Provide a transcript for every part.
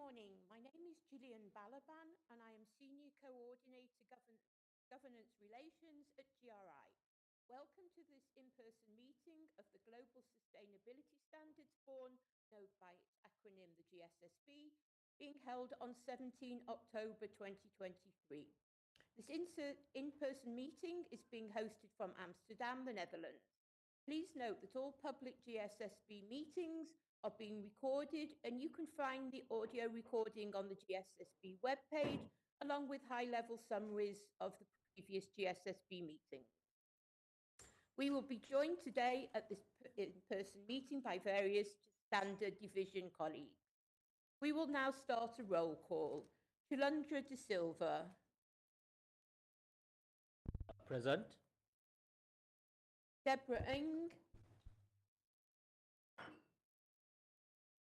morning. My name is Gillian Balaban and I am Senior Coordinator Governance Relations at GRI. Welcome to this in-person meeting of the Global Sustainability Standards Forum, known by its acronym the GSSB, being held on 17 October 2023. This in-person meeting is being hosted from Amsterdam, the Netherlands. Please note that all public GSSB meetings are being recorded, and you can find the audio recording on the GSSB webpage, along with high-level summaries of the previous GSSB meetings. We will be joined today at this in-person meeting by various standard division colleagues. We will now start a roll call. Chilundra De Silva. Present. Deborah Ng.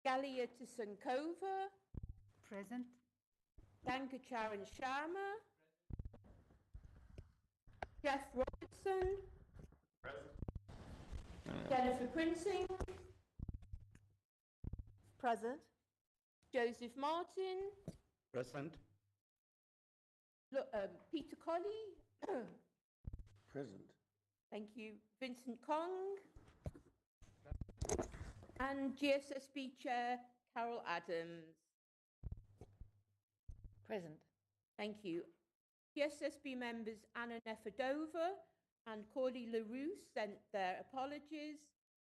Galia Tsunkova. Present. Gangacharan Sharma. Jeff Robertson. Present. Jennifer Prinzing. Present. Joseph Martin. Present. Peter Colley. Present. Thank you. Vincent Kong. And GSSB Chair Carol Adams. Present. Thank you. GSSB members Anna Nefedova and Corley LaRue sent their apologies,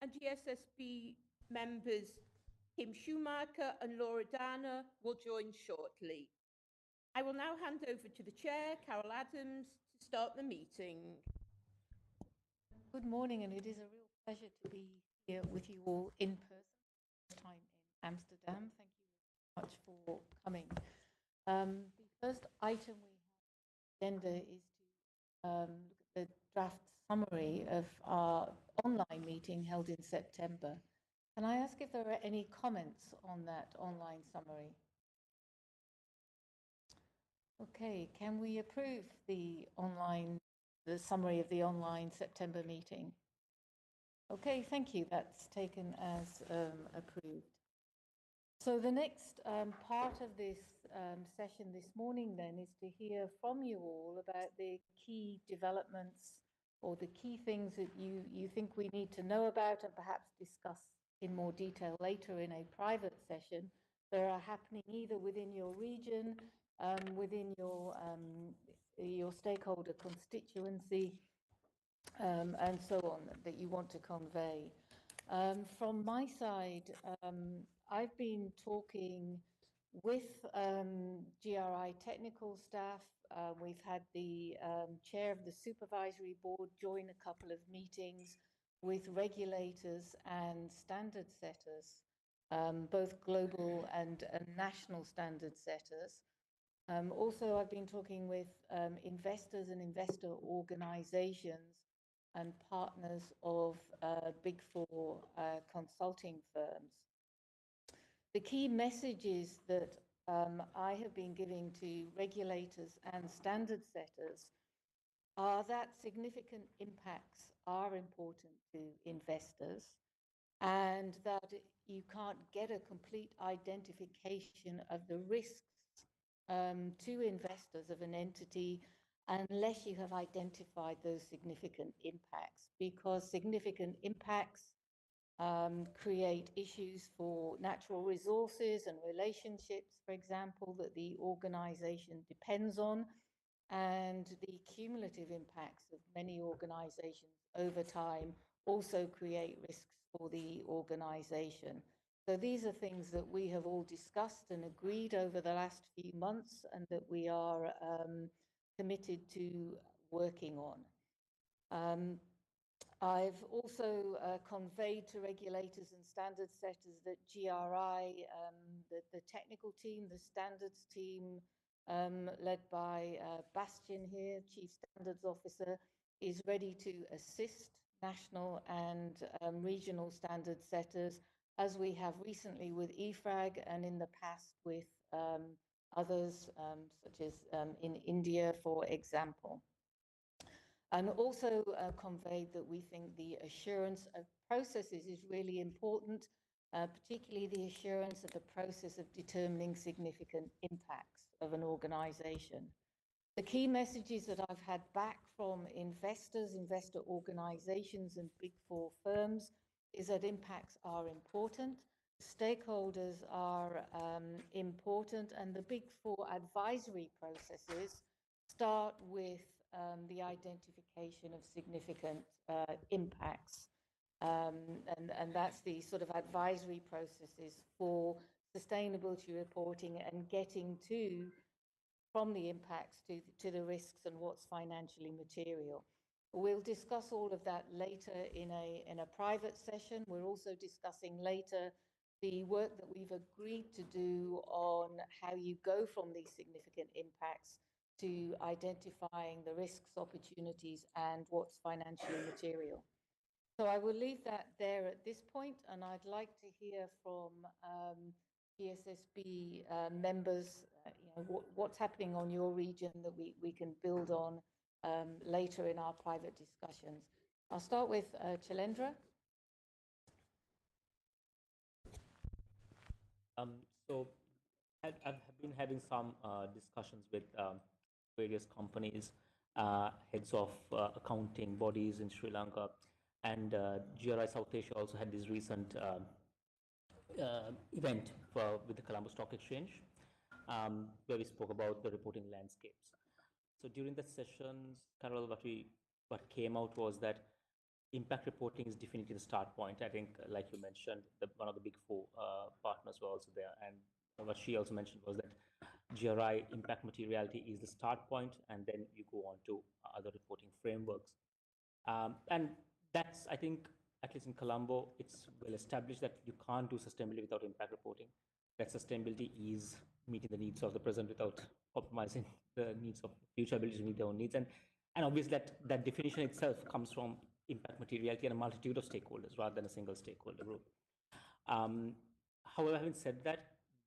and GSSB members Kim Schumacher and Laura Dana will join shortly. I will now hand over to the Chair, Carol Adams, to start the meeting. Good morning, and it is a real pleasure to be here with you all in person, this time in Amsterdam. Thank you very much for coming. The first item we have on the agenda is to look at the draft summary of our online meeting held in September. Can I ask if there are any comments on that online summary? Okay, can we approve the summary of the online September meeting? Okay, thank you. That's taken as approved. So the next part of this session this morning then is to hear from you all about the key developments or the key things that you think we need to know about and perhaps discuss in more detail later in a private session that are happening either within your region, within your stakeholder constituency, and so on, that you want to convey. From my side, I've been talking with GRI technical staff. We've had the chair of the supervisory board join a couple of meetings with regulators and standard setters, both global and national standard setters. Also, I've been talking with investors and investor organizations and partners of Big Four consulting firms. The key messages that I have been giving to regulators and standard setters are that significant impacts are important to investors and that you can't get a complete identification of the risks to investors of an entity unless you have identified those significant impacts, because significant impacts create issues for natural resources and relationships, for example, that the organization depends on, and the cumulative impacts of many organizations over time also create risks for the organization. So these are things that we have all discussed and agreed over the last few months and that we are committed to working on. I've also conveyed to regulators and standard setters that GRI, the technical team, the standards team, led by Bastian here, Chief Standards Officer, is ready to assist national and regional standard setters, as we have recently with EFRAG and in the past with others, such as in India, for example. And also conveyed that we think the assurance of processes is really important particularly the assurance of the process of determining significant impacts of an organisation. The key messages that I've had back from investors, investor organisations and Big Four firms is that impacts are important, stakeholders are important, and the Big Four advisory processes start with the identification of significant impacts. And that's the sort of advisory processes for sustainability reporting and getting from the impacts to the risks and what's financially material. We'll discuss all of that later in a private session. We're also discussing later the work that we've agreed to do on how you go from these significant impacts to identifying the risks, opportunities, and what's financially material. So I will leave that there at this point, and I'd like to hear from GSSB members, what's happening on your region that we can build on later in our private discussions. I'll start with Chalendra. So I've been having some discussions with various companies, heads of accounting bodies in Sri Lanka, and GRI South Asia also had this recent event with the Colombo Stock Exchange, where we spoke about the reporting landscapes. So during the sessions, Carol, what came out was that impact reporting is definitely the start point. I think, like you mentioned, one of the Big Four partners were also there, and what she also mentioned was that GRI impact materiality is the start point, and then you go on to other reporting frameworks. And that's, I think, at least in Colombo, it's well established that you can't do sustainability without impact reporting. That sustainability is meeting the needs of the present without compromising the needs of future ability to meet their own needs. And obviously that definition itself comes from impact materiality and a multitude of stakeholders rather than a single stakeholder group. However, having said that,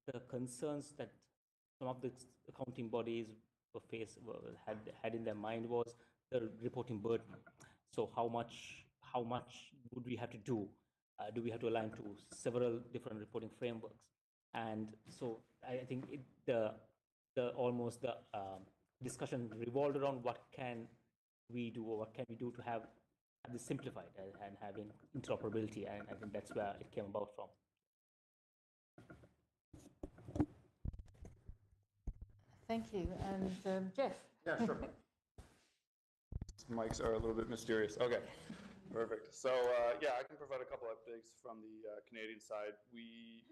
the concerns that some of the accounting bodies had in their mind was the reporting burden. So how much would we have to do? Do we have to align to several different reporting frameworks? And so I think the discussion revolved around what can we do, or what can we do to have this simplified and having interoperability, and I think that's where it came about from. Thank you. And Jeff? Yeah, sure. Mics are a little bit mysterious. Okay, perfect. So yeah, I can provide a couple updates from the Canadian side.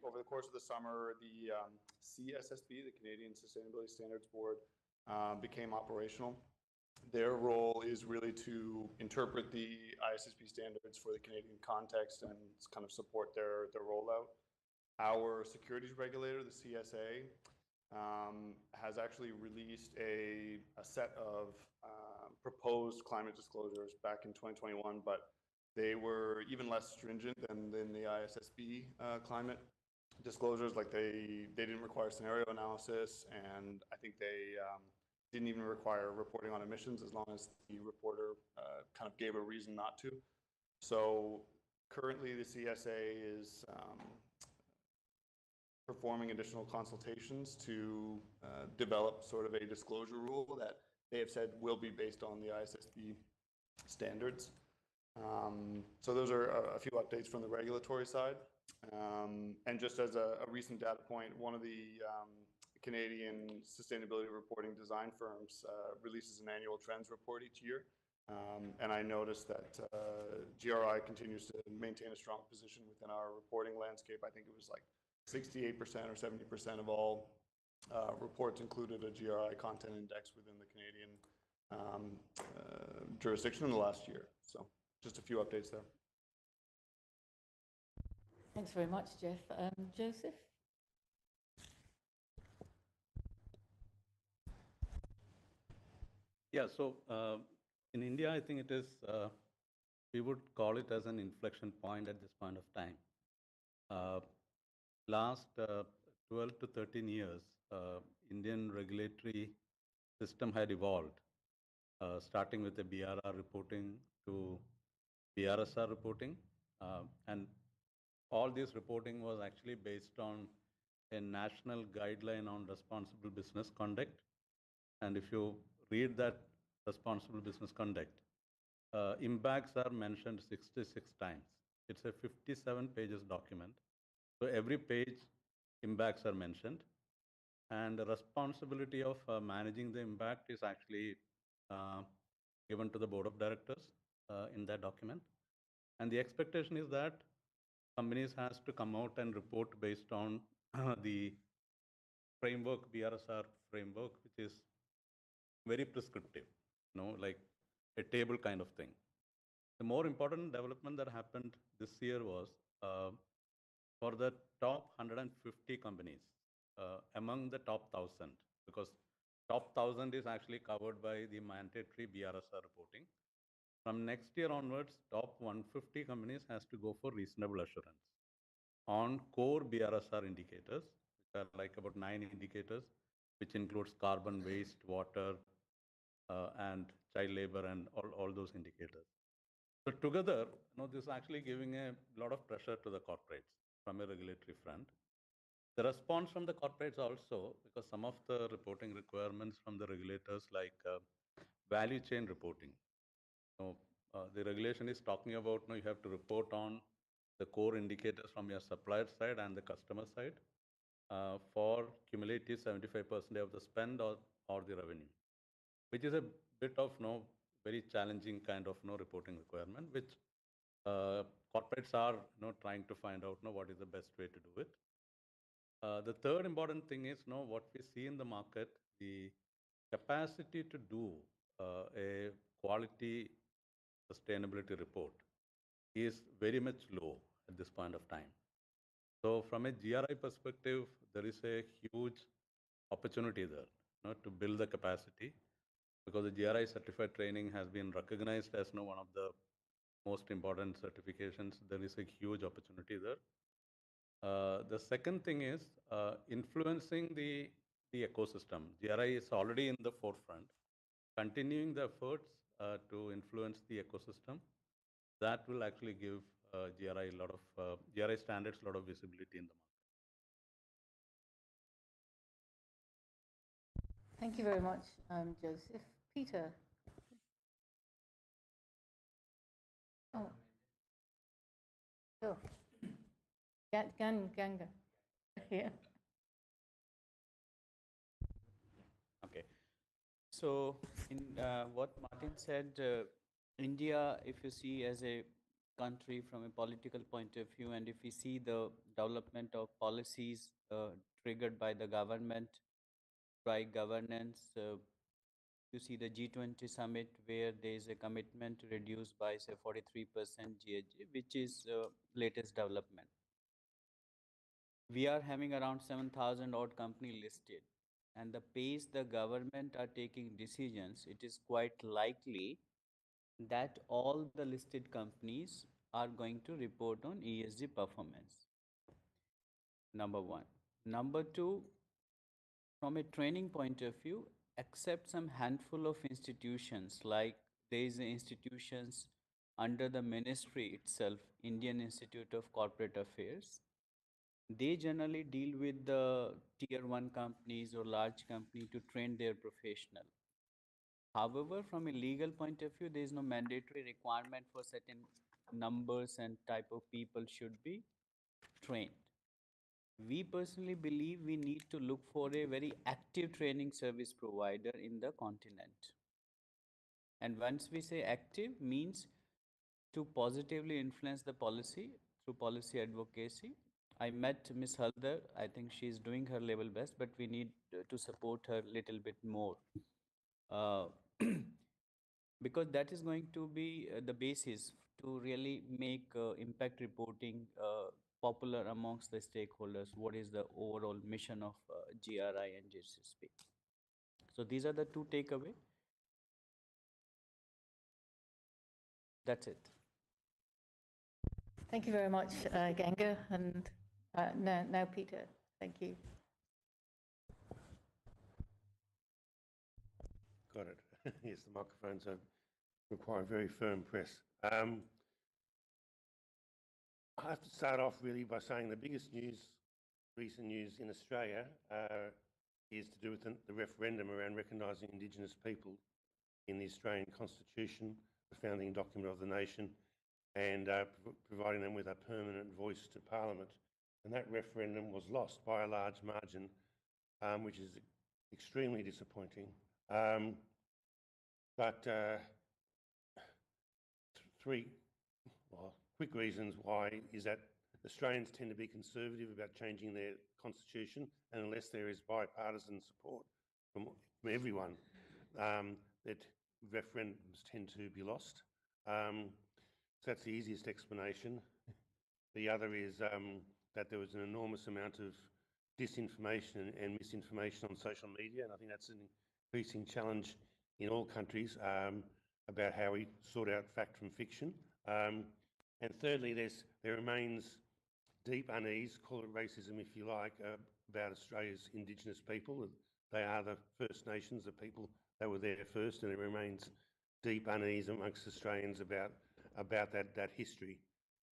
Over the course of the summer, the CSSB, the Canadian Sustainability Standards Board, became operational. Their role is really to interpret the ISSB standards for the Canadian context and kind of support their rollout. Our securities regulator, the CSA, has actually released a set of proposed climate disclosures back in 2021, but they were even less stringent than the ISSB climate disclosures. Like they didn't require scenario analysis, and I think they didn't even require reporting on emissions as long as the reporter kind of gave a reason not to. So currently the CSA is performing additional consultations to develop sort of a disclosure rule that they have said will be based on the ISSB standards. So those are a few updates from the regulatory side. And just as a recent data point, one of the Canadian sustainability reporting design firms releases an annual trends report each year. And I noticed that GRI continues to maintain a strong position within our reporting landscape. I think it was like 68% or 70% of all reports included a GRI content index within the Canadian jurisdiction in the last year. So just a few updates there. Thanks very much, Jeff. Joseph? Yeah, so in India, I think it is, we would call it as an inflection point at this point of time. Last 12 to 13 years, Indian regulatory system had evolved, starting with the BRR reporting to BRSR reporting. And all this reporting was actually based on a national guideline on responsible business conduct. And if you read that responsible business conduct, impacts are mentioned 66 times. It's a 57 pages document. So every page impacts are mentioned. And the responsibility of managing the impact is actually given to the board of directors in that document. And the expectation is that companies has to come out and report based on the framework, BRSR framework, which is very prescriptive, like a table kind of thing. The more important development that happened this year was for the top 150 companies among the top 1,000, because top 1,000 is actually covered by the mandatory BRSR reporting. From next year onwards, top 150 companies has to go for reasonable assurance on core BRSR indicators, which are like about 9 indicators, which includes carbon waste, water, and child labor, and all those indicators. So together, this is actually giving a lot of pressure to the corporates from a regulatory front. The response from the corporates also, because some of the reporting requirements from the regulators, like value chain reporting. So the regulation is talking about, you have to report on the core indicators from your supplier side and the customer side for cumulative 75% of the spend or the revenue, which is a bit of very challenging kind of reporting requirement, which corporates are trying to find out what is the best way to do it. The third important thing is what we see in the market, the capacity to do a quality sustainability report is very much low at this point of time. So from a GRI perspective, there is a huge opportunity there to build the capacity, because the GRI certified training has been recognized as one of the most important certifications. There is a huge opportunity there. The second thing is influencing the ecosystem. GRI is already in the forefront. Continuing the efforts to influence the ecosystem, that will actually give GRI standards a lot of visibility in the market. Thank you very much, Joseph. Peter. Oh. Sure. Ganga. Yeah. Okay. So in what Martin said, India, if you see as a country from a political point of view, and if we see the development of policies triggered by the government, by governance, you see the G20 summit where there is a commitment to reduce by say 43% GHG, which is latest development. We are having around 7,000 odd company listed, and the pace the government are taking decisions, it is quite likely that all the listed companies are going to report on ESG performance. Number one. Number two, from a training point of view, except some handful of institutions, like there is institutions under the ministry itself, Indian Institute of Corporate Affairs, they generally deal with the tier 1 companies or large company to train their professional. However, from a legal point of view, there is no mandatory requirement for certain numbers and type of people should be trained. We personally believe we need to look for a very active training service provider in the continent. And once we say active, means to positively influence the policy through policy advocacy. I met Ms. Haldar. I think she is doing her level best, but we need to support her a little bit more. Because that is going to be the basis to really make impact reporting popular amongst the stakeholders. What is the overall mission of GRI and GSSB? So these are the two takeaways. That's it. Thank you very much, Ganga. And now Peter. Thank you. Got it. Yes, the microphones require very firm press. I have to start off really by saying the biggest news, recent news in Australia is to do with the referendum around recognising Indigenous people in the Australian Constitution, the founding document of the nation, and providing them with a permanent voice to Parliament. And that referendum was lost by a large margin, which is extremely disappointing. But three quick reasons why is that Australians tend to be conservative about changing their constitution, and unless there is bipartisan support from everyone, that referendums tend to be lost. So that's the easiest explanation. The other is that there was an enormous amount of disinformation and misinformation on social media, and I think that's an increasing challenge in all countries about how we sort out fact from fiction. And thirdly, there remains deep unease, call it racism if you like, about Australia's Indigenous people. They are the First Nations, the people that were there first, and there remains deep unease amongst Australians about that history.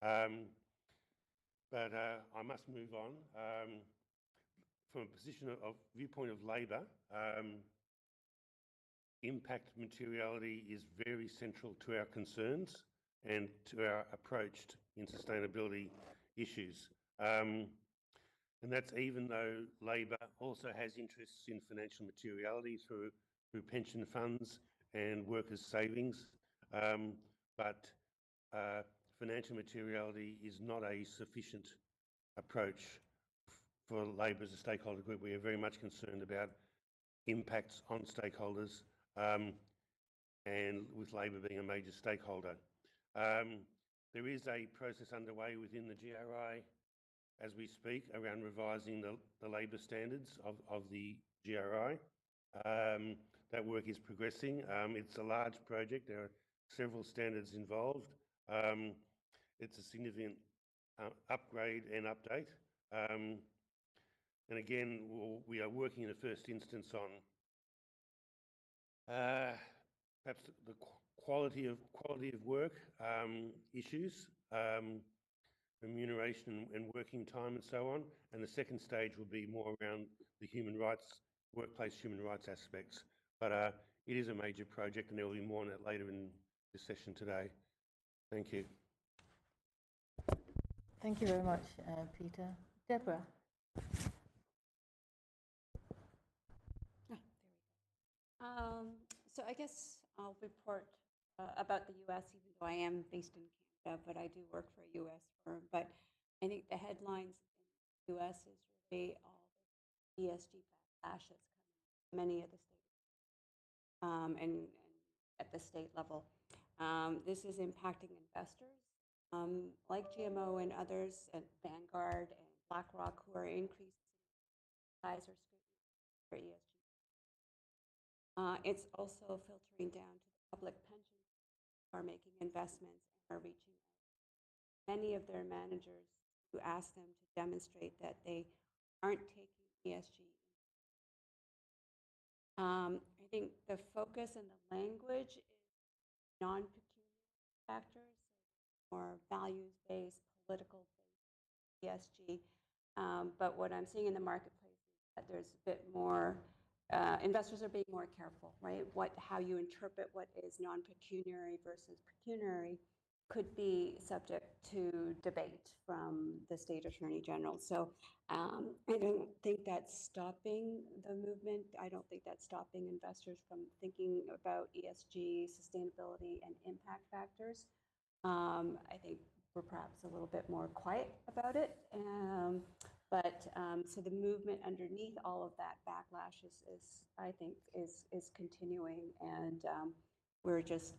But I must move on. From a position of viewpoint of Labor, impact materiality is very central to our concerns and to our approach in sustainability issues. And that's even though Labor also has interests in financial materiality through pension funds and workers' savings. But financial materiality is not a sufficient approach for Labor as a stakeholder group. We are very much concerned about impacts on stakeholders, and with Labor being a major stakeholder. There is a process underway within the GRI as we speak around revising the Labor standards of the GRI. That work is progressing. It's a large project. There are several standards involved. It's a significant upgrade and update. And again, we are working in the first instance on perhaps the quality of work issues, remuneration and working time and so on. And the second stage will be more around the human rights, workplace human rights aspects. But it is a major project, and there will be more on that later in this session today. Thank you. Thank you very much, Peter. Deborah. So I guess I'll report about the US, even though I am based in Canada, but I do work for a US firm. But I think the headlines in the US is really all the ESG backlash that's coming in many of the states and at the state level. This is impacting investors like GMO and others, and Vanguard and BlackRock, who are increasing size or scrutiny for ESG. It's also filtering down to the public pension who are making investments and are reaching out. Many of their managers who ask them to demonstrate that they aren't taking ESG. I think the focus and the language is non-pecuniary factors, more values-based, political-based ESG. But what I'm seeing in the marketplace is that there's a bit more. Investors are being more careful, right? How you interpret what is non-pecuniary versus pecuniary could be subject to debate from the state attorney general. So I don't think that's stopping the movement. I don't think that's stopping investors from thinking about ESG, sustainability, and impact factors. I think we're perhaps a little bit more quiet about it. So the movement underneath all of that backlash I think, is continuing, and we're just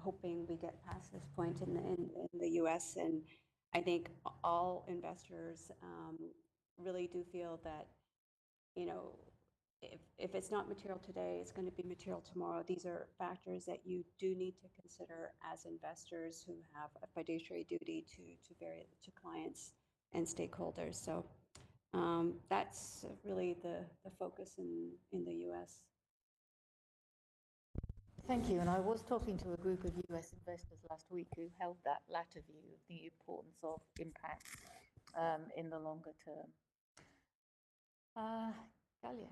hoping we get past this point in the U.S. And I think all investors really do feel that, you know, if it's not material today, it's going to be material tomorrow. These are factors that you do need to consider as investors who have a fiduciary duty to clients and stakeholders. So that's really the focus in the U.S. Thank you. And I was talking to a group of US investors last week who held that latter view of the importance of impact in the longer term. Galia.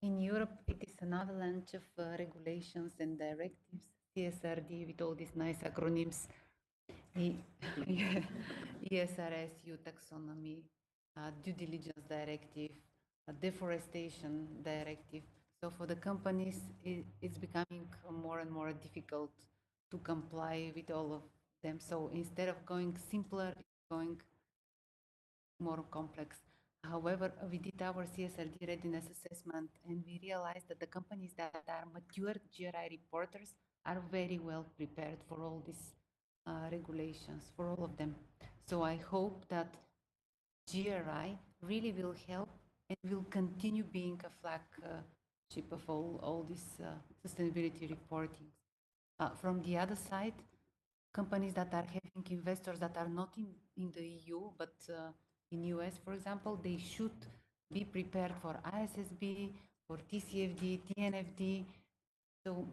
In Europe, it is an avalanche of regulations and directives, CSRD with all these nice acronyms, ESRS, EU taxonomy, due diligence directive, deforestation directive. So for the companies, it's becoming more and more difficult to comply with all of them. So instead of going simpler, it's going more complex. However, we did our CSRD readiness assessment and we realized that the companies that are mature GRI reporters are very well prepared for all these regulations, for all of them. So I hope that GRI really will help and will continue being a flagship of all this sustainability reporting. From the other side, companies that are having investors that are not in the EU, but in US, for example, they should be prepared for ISSB, for TCFD, TNFD. So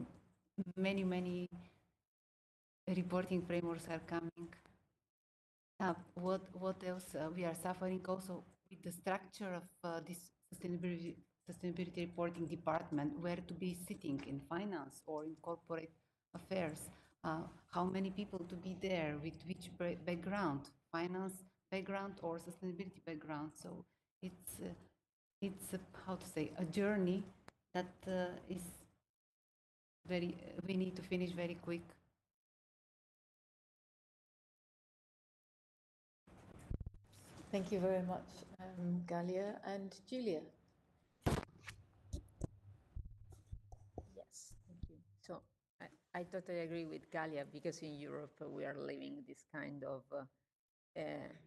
many reporting frameworks are coming. What else? We are suffering also with the structure of this sustainability reporting department, where to be sitting in finance or in corporate affairs. How many people to be there, with which background, finance background or sustainability background. So it's how to say, a journey that is we need to finish very quick. Thank you very much, Galia. And Julia. Yes, thank you. So I totally agree with Galia, because in Europe we are living this kind of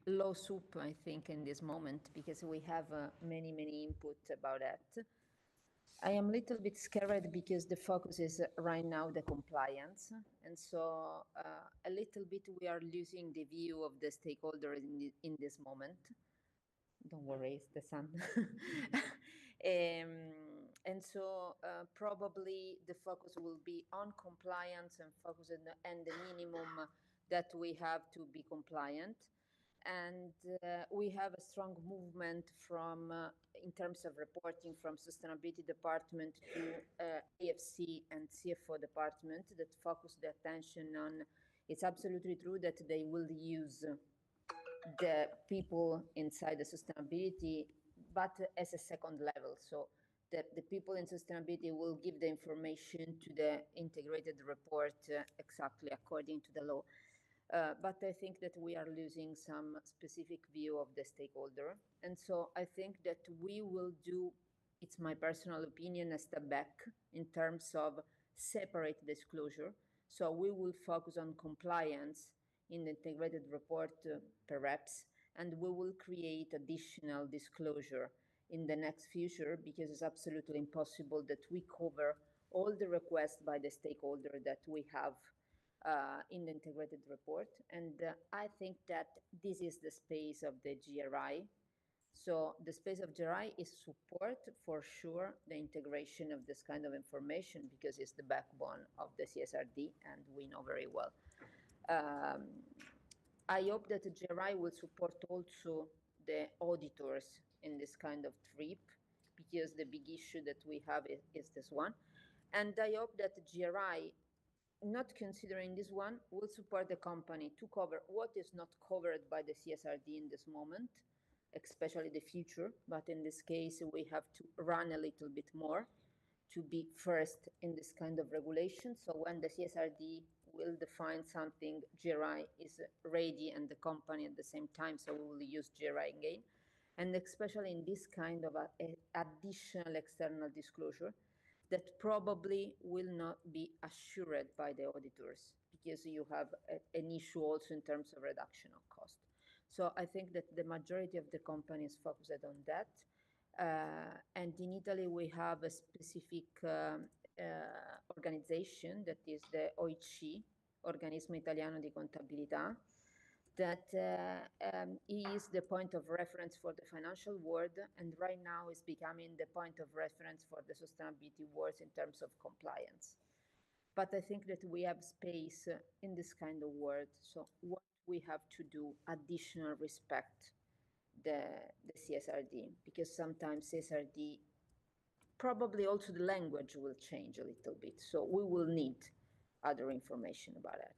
low soup, I think, in this moment, because we have many input about that. I am a little bit scared because the focus is right now the compliance. And so a little bit we are losing the view of the stakeholders in this moment. Don't worry, it's the sun. And so probably the focus will be on compliance and focus on the minimum that we have to be compliant. And we have a strong movement from, in terms of reporting, from Sustainability Department to AFC and CFO Department that focus the attention on, it's absolutely true that they will use the people inside the sustainability, but as a second level. So the people in sustainability will give the information to the integrated report exactly according to the law. But I think that we are losing some specific view of the stakeholder. And so I think that we will do, it's my personal opinion, a step back in terms of separate disclosure. So we will focus on compliance in the integrated report, perhaps, and we will create additional disclosure in the next future, because it's absolutely impossible that we cover all the requests by the stakeholder that we have in the integrated report. And I think that this is the space of the GRI. So the space of GRI is support, for sure, the integration of this kind of information, because it's the backbone of the CSRD, and we know very well. I hope that the GRI will support also the auditors in this kind of trip, because the big issue that we have is this one. And I hope that the GRI, not considering this one, will support the company to cover what is not covered by the CSRD in this moment, especially the future. But in this case, we have to run a little bit more to be first in this kind of regulation. So when the CSRD will define something, GRI is ready, and the company at the same time, so we will use GRI again. And especially in this kind of additional external disclosure that probably will not be assured by the auditors, because you have an issue also in terms of reduction of cost. So I think that the majority of the companies focused on that. And in Italy, we have a specific organization that is the OIC, Organismo Italiano di Contabilità, that he is the point of reference for the financial world, and right now is becoming the point of reference for the sustainability world in terms of compliance. But I think that we have space in this kind of world. So what we have to do additional respect the CSRD, because sometimes CSRD, probably also the language will change a little bit. So we will need other information about it.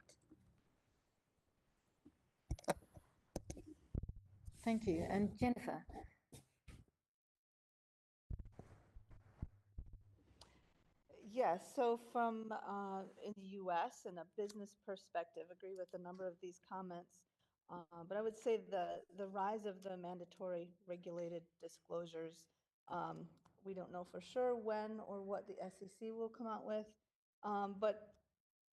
Thank you. And Jennifer? Yes, so from in the US and a business perspective, agree with a number of these comments. But I would say the rise of the mandatory regulated disclosures, we don't know for sure when or what the SEC will come out with, but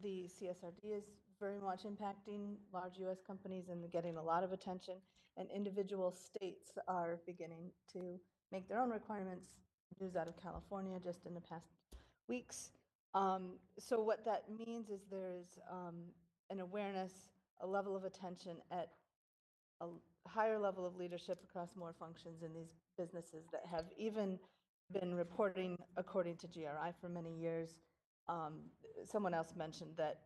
the CSRD is very much impacting large US companies and getting a lot of attention, and individual states are beginning to make their own requirements. News out of California just in the past weeks. So what that means is there's an awareness, a level of attention at a higher level of leadership across more functions in these businesses that have even been reporting according to GRI for many years. Someone else mentioned that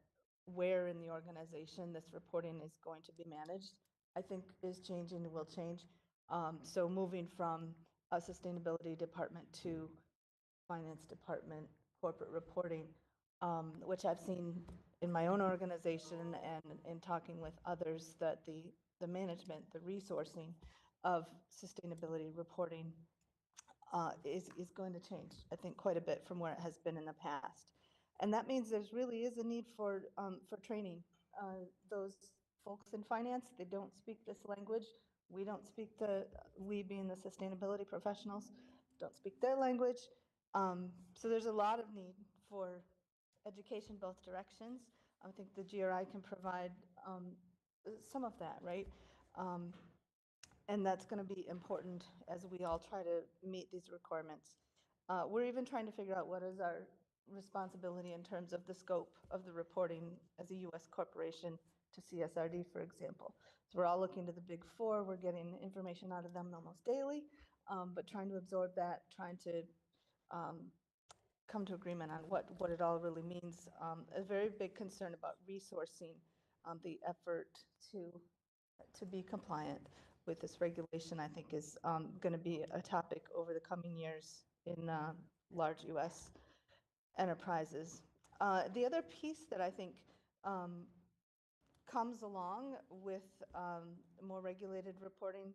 where in the organization this reporting is going to be managed, I think is changing and will change. So moving from a sustainability department to finance department, corporate reporting, which I've seen in my own organization and in talking with others, that the management, the resourcing of sustainability reporting is going to change, I think, quite a bit from where it has been in the past. And that means there's really is a need for training. Those folks in finance, they don't speak this language. We don't speak we being the sustainability professionals, don't speak their language. So there's a lot of need for education both directions. I think the GRI can provide some of that, right? And that's going to be important as we all try to meet these requirements. We're even trying to figure out what is our responsibility in terms of the scope of the reporting as a US corporation to CSRD, for example. So we're all looking to the big four. We're getting information out of them almost daily, but trying to absorb that, trying to come to agreement on what it all really means. A very big concern about resourcing the effort to be compliant with this regulation, I think, is going to be a topic over the coming years in large US enterprises. The other piece that I think comes along with more regulated reporting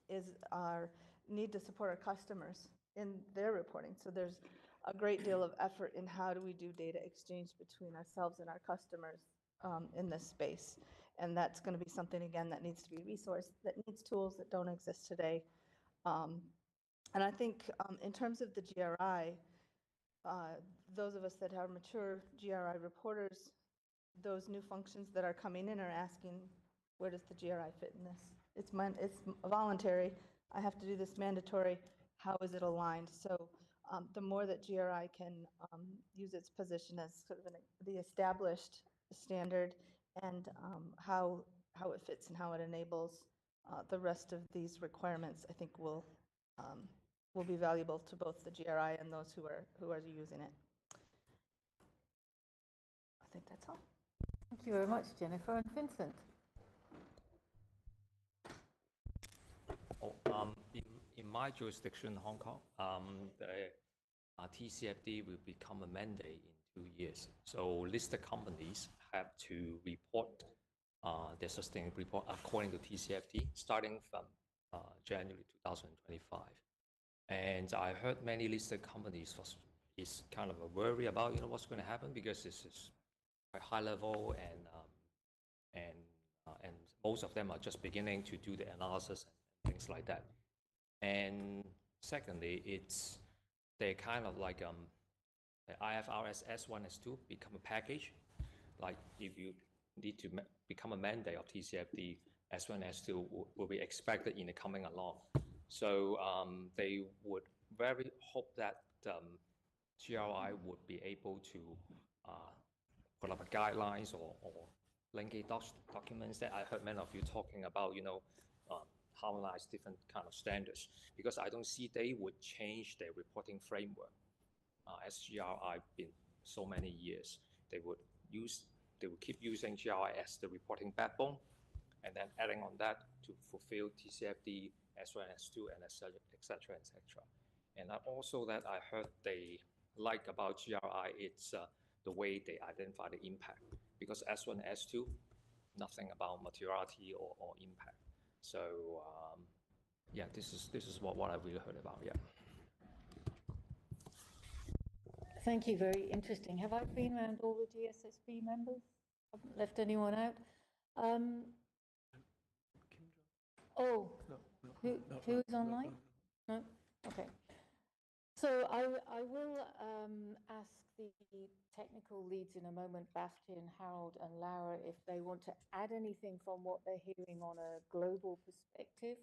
is our need to support our customers in their reporting. So there's a great deal of effort in how do we do data exchange between ourselves and our customers in this space. And that's going to be something, again, that needs to be resourced, that needs tools that don't exist today. And I think in terms of the GRI, those of us that are mature GRI reporters, those new functions that are coming in are asking, where does the GRI fit in this? It's voluntary. I have to do this mandatory. How is it aligned? So the more that GRI can use its position as sort of the established standard and how it fits and how it enables the rest of these requirements, I think will be valuable to both the GRI and those who are using it. I think that's all. Thank you very much, Jennifer. And Vincent? In my jurisdiction, Hong Kong, the TCFD will become a mandate in 2 years. So listed companies have to report their sustainability report according to TCFD starting from January 2025. And I heard many listed companies is kind of a worry about what's going to happen, because this is quite high level and most of them are just beginning to do the analysis and things like that. And secondly, they kind of like the IFRS S1, S2 become a package. Like if you need to become a mandate of TCFD, S1, S2 will be expected in the coming along. So they would very hope that GRI would be able to put up a guidelines or lengthy documents that I heard many of you talking about, harmonize different kind of standards, because I don't see they would change their reporting framework. As GRI been so many years, they would keep using GRI as the reporting backbone, and then adding on that to fulfill TCFD, S1, S2, and et cetera, et cetera. And also that I heard they like about GRI, it's the way they identify the impact, because S1, S2, nothing about materiality or impact. So yeah, this is what I really heard about. Yeah. Thank you, very interesting. Have I been around all the GSSB members? Haven't left anyone out? Who is online? No? Okay. So I will ask the technical leads in a moment, Bastian, Harold and Laura, if they want to add anything from what they're hearing on a global perspective.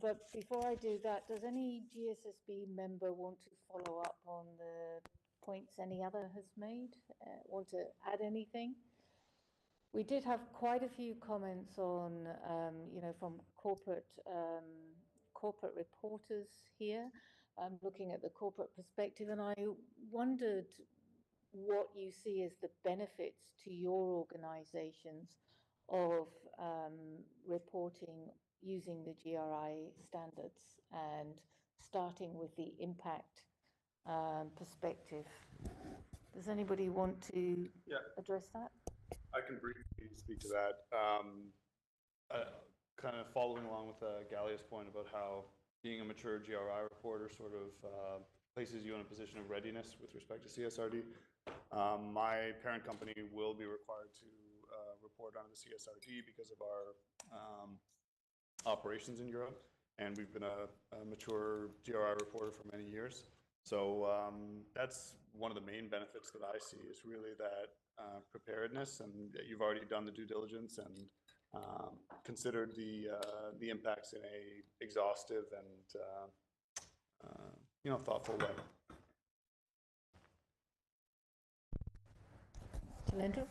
But before I do that, does any GSSB member want to follow up on the points any other has made? Want to add anything? We did have quite a few comments on, from corporate reporters here, looking at the corporate perspective, and I wondered what you see as the benefits to your organizations of reporting using the GRI standards, and starting with the impact perspective. Does anybody want to address that? I can briefly speak to that. Kind of following along with Gallia's point about how being a mature GRI reporter sort of places you in a position of readiness with respect to CSRD. My parent company will be required to report on the CSRD because of our operations in Europe, and we've been a mature GRI reporter for many years. So that's one of the main benefits that I see, is really that preparedness, and that you've already done the due diligence and considered the impacts in a exhaustive and thoughtful way. Talendra?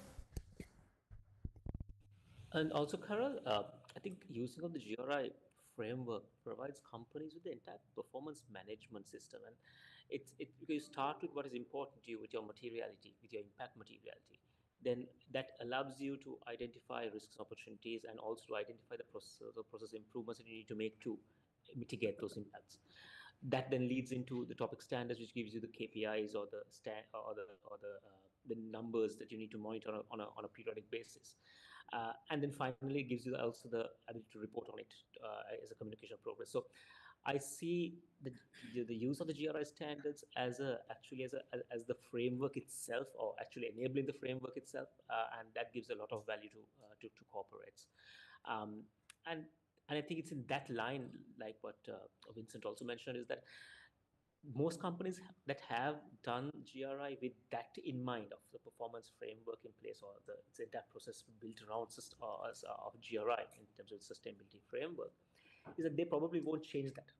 And also, Carol, I think using of the GRI framework provides companies with the entire performance management system, and because you start with what is important to you, with your materiality, with your impact materiality. Then that allows you to identify risks, opportunities, and also to identify the process improvements that you need to make to mitigate those impacts. That then leads into the topic standards, which gives you the KPIs or the numbers that you need to monitor on a periodic basis. And then finally, it gives you also the ability to report on it as a communication progress. So I see the use of the GRI standards as the framework itself, or actually enabling the framework itself, and that gives a lot of value to corporates. And I think it's in that line, like what Vincent also mentioned, is that most companies that have done GRI with that in mind, of the performance framework in place, or that process built around of GRI in terms of sustainability framework, is that they probably won't change that.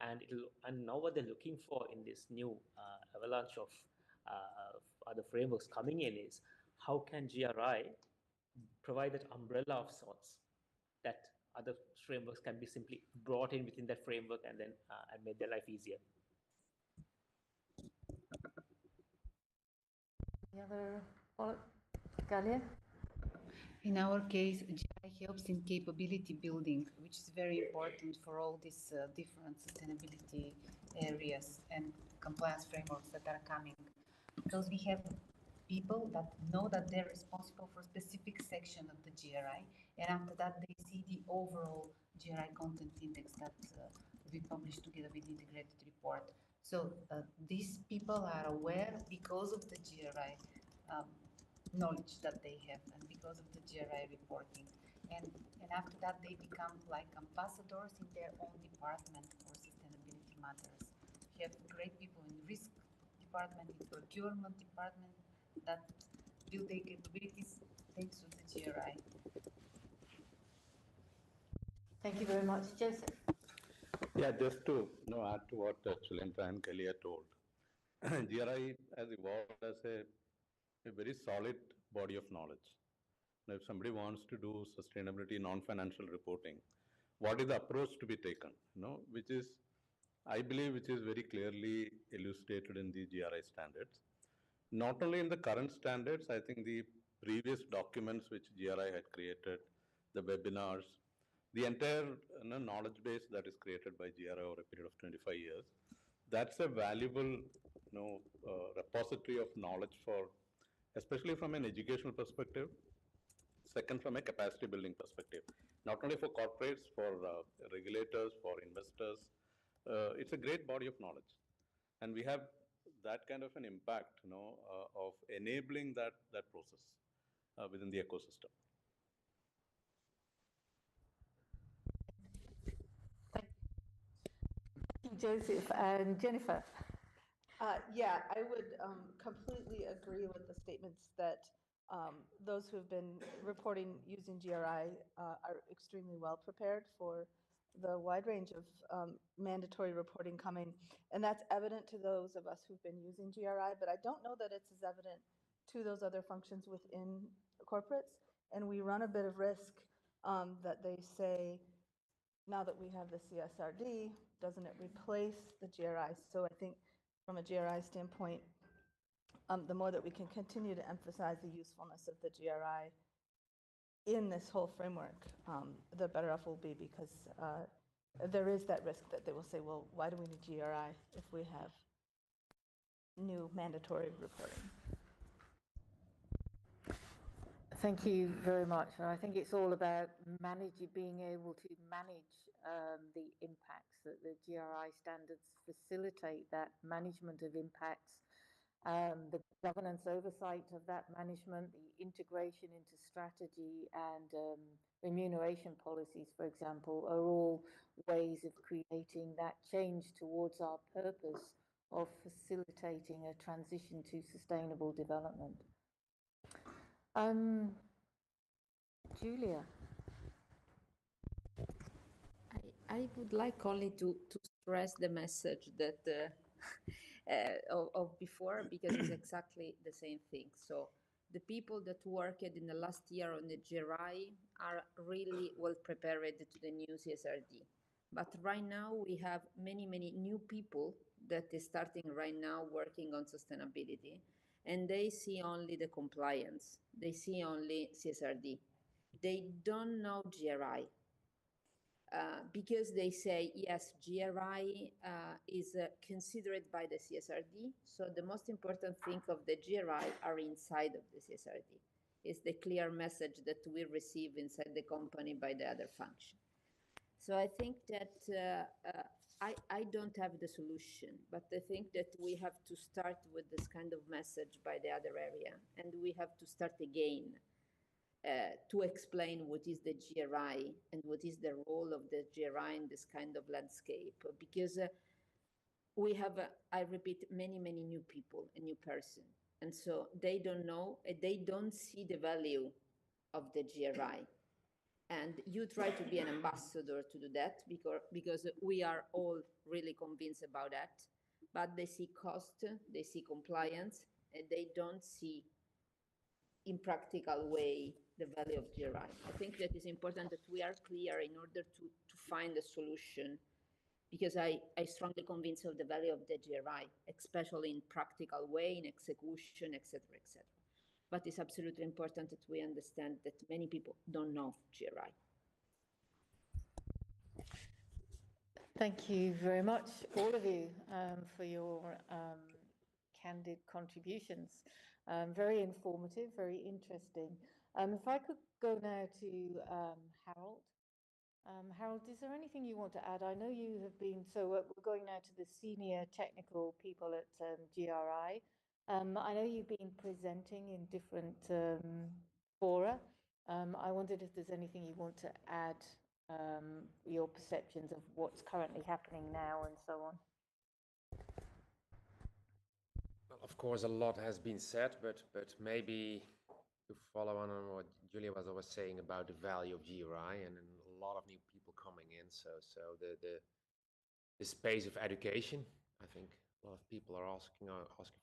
And now what they're looking for in this new avalanche of other frameworks coming in is, how can GRI provide that umbrella of sorts that other frameworks can be simply brought in within that framework, and then and make their life easier. Any other thought? Galia? In our case, GI helps in capability building, which is very important for all these different sustainability areas and compliance frameworks that are coming. Because we have people that know that they're responsible for a specific section of the GRI, and after that they see the overall GRI content index that we publish together with the integrated report. So these people are aware because of the GRI knowledge that they have, and because of the GRI reporting. And after that, they become like ambassadors in their own department for sustainability matters. We have great people in risk department, in procurement department, that build their capabilities thanks to the GRI. Thank you very much. Joseph? Yeah, just to add to what Chulendra and Kalia told. GRI has evolved as a very solid body of knowledge. if somebody wants to do sustainability non-financial reporting, what is the approach to be taken, which is, I believe, which is very clearly elucidated in the GRI standards. Not only in the current standards, I think the previous documents which GRI had created, the webinars, the entire knowledge base that is created by GRI over a period of 25 years, that's a valuable repository of knowledge for, especially from an educational perspective. Second, from a capacity building perspective, not only for corporates, for regulators, for investors. It's a great body of knowledge. And we have that kind of an impact, of enabling that process within the ecosystem. Thank you, Joseph. And Jennifer. Yeah, I would completely agree with the statements that those who have been reporting using GRI are extremely well prepared for the wide range of mandatory reporting coming. And that's evident to those of us who've been using GRI, but I don't know that it's as evident to those other functions within corporates. And we run a bit of risk that they say, now that we have the CSRD, doesn't it replace the GRI? So I think from a GRI standpoint, the more that we can continue to emphasize the usefulness of the GRI in this whole framework, the better off we'll be, because there is that risk that they will say, well, why do we need GRI if we have new mandatory reporting? Thank you very much. And I think it's all about being able to manage the impacts, that the GRI standards facilitate that management of impacts, the governance oversight of that management, the integration into strategy and remuneration policies, for example, are all ways of creating that change towards our purpose of facilitating a transition to sustainable development. Julia. I would like only to stress the message that of before, because it's exactly the same thing. So the people that worked in the last year on the GRI are really well prepared to the new CSRD. But right now we have many new people that is starting right now working on sustainability, and they see only the compliance. They see only CSRD. They don't know GRI. Because they say, yes, GRI is considered by the CSRD. So the most important thing of the GRI are inside of the CSRD. It's the clear message that we receive inside the company by the other function. So I think that I don't have the solution, but I think that we have to start with this kind of message by the other area, and we have to start again to explain what is the GRI and what is the role of the GRI in this kind of landscape. Because we have, I repeat, many new people, a new person. And so they don't know, they don't see the value of the GRI. And you try to be an ambassador to do that, because we are all really convinced about that. But they see cost, they see compliance, and they don't see in practical way the value of GRI. I think that it's important that we are clear in order to find a solution, because I strongly convinced of the value of the GRI, especially in practical way, in execution, etc., etc. But it's absolutely important that we understand that many people don't know GRI. Thank you very much, all of you, for your candid contributions. Very informative, very interesting. If I could go now to Harold. Harold, is there anything you want to add? I know you have been, so we're going now to the senior technical people at GRI. I know you've been presenting in different fora. I wondered if there's anything you want to add, your perceptions of what's currently happening now and so on. Well, of course, a lot has been said, but maybe to follow on what Julia was always saying about the value of GRI, and a lot of new people coming in. So the space of education, I think a lot of people are asking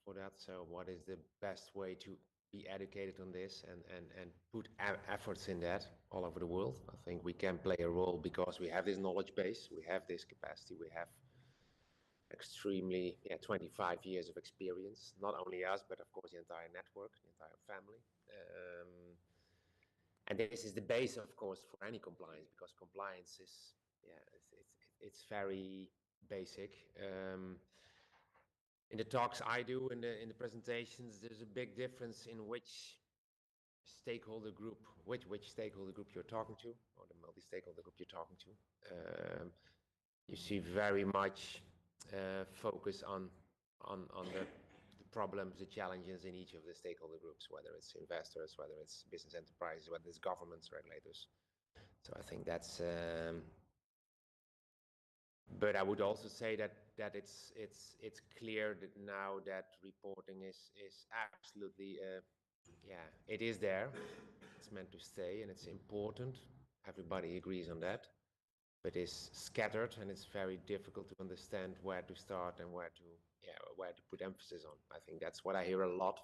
for that. So what is the best way to be educated on this and put efforts in that all over the world. I think we can play a role because we have this knowledge base, we have this capacity, we have extremely 25 years of experience, not only us, but of course the entire network, the entire family. And this is the base, of course, for any compliance, because compliance is, it's very basic. In the talks I do, in the presentations, there's a big difference in which stakeholder group, which stakeholder group you're talking to, or the multi-stakeholder group you're talking to. You see very much focus on the problems, the challenges in each of the stakeholder groups, whether it's investors, whether it's business enterprises, whether it's governments, regulators. So I think that's. But I would also say that it's clear that now that reporting is absolutely it is there. It's meant to stay and it's important. Everybody agrees on that. But it's scattered and it's very difficult to understand where to start and where to put emphasis on. I think that's what I hear a lot.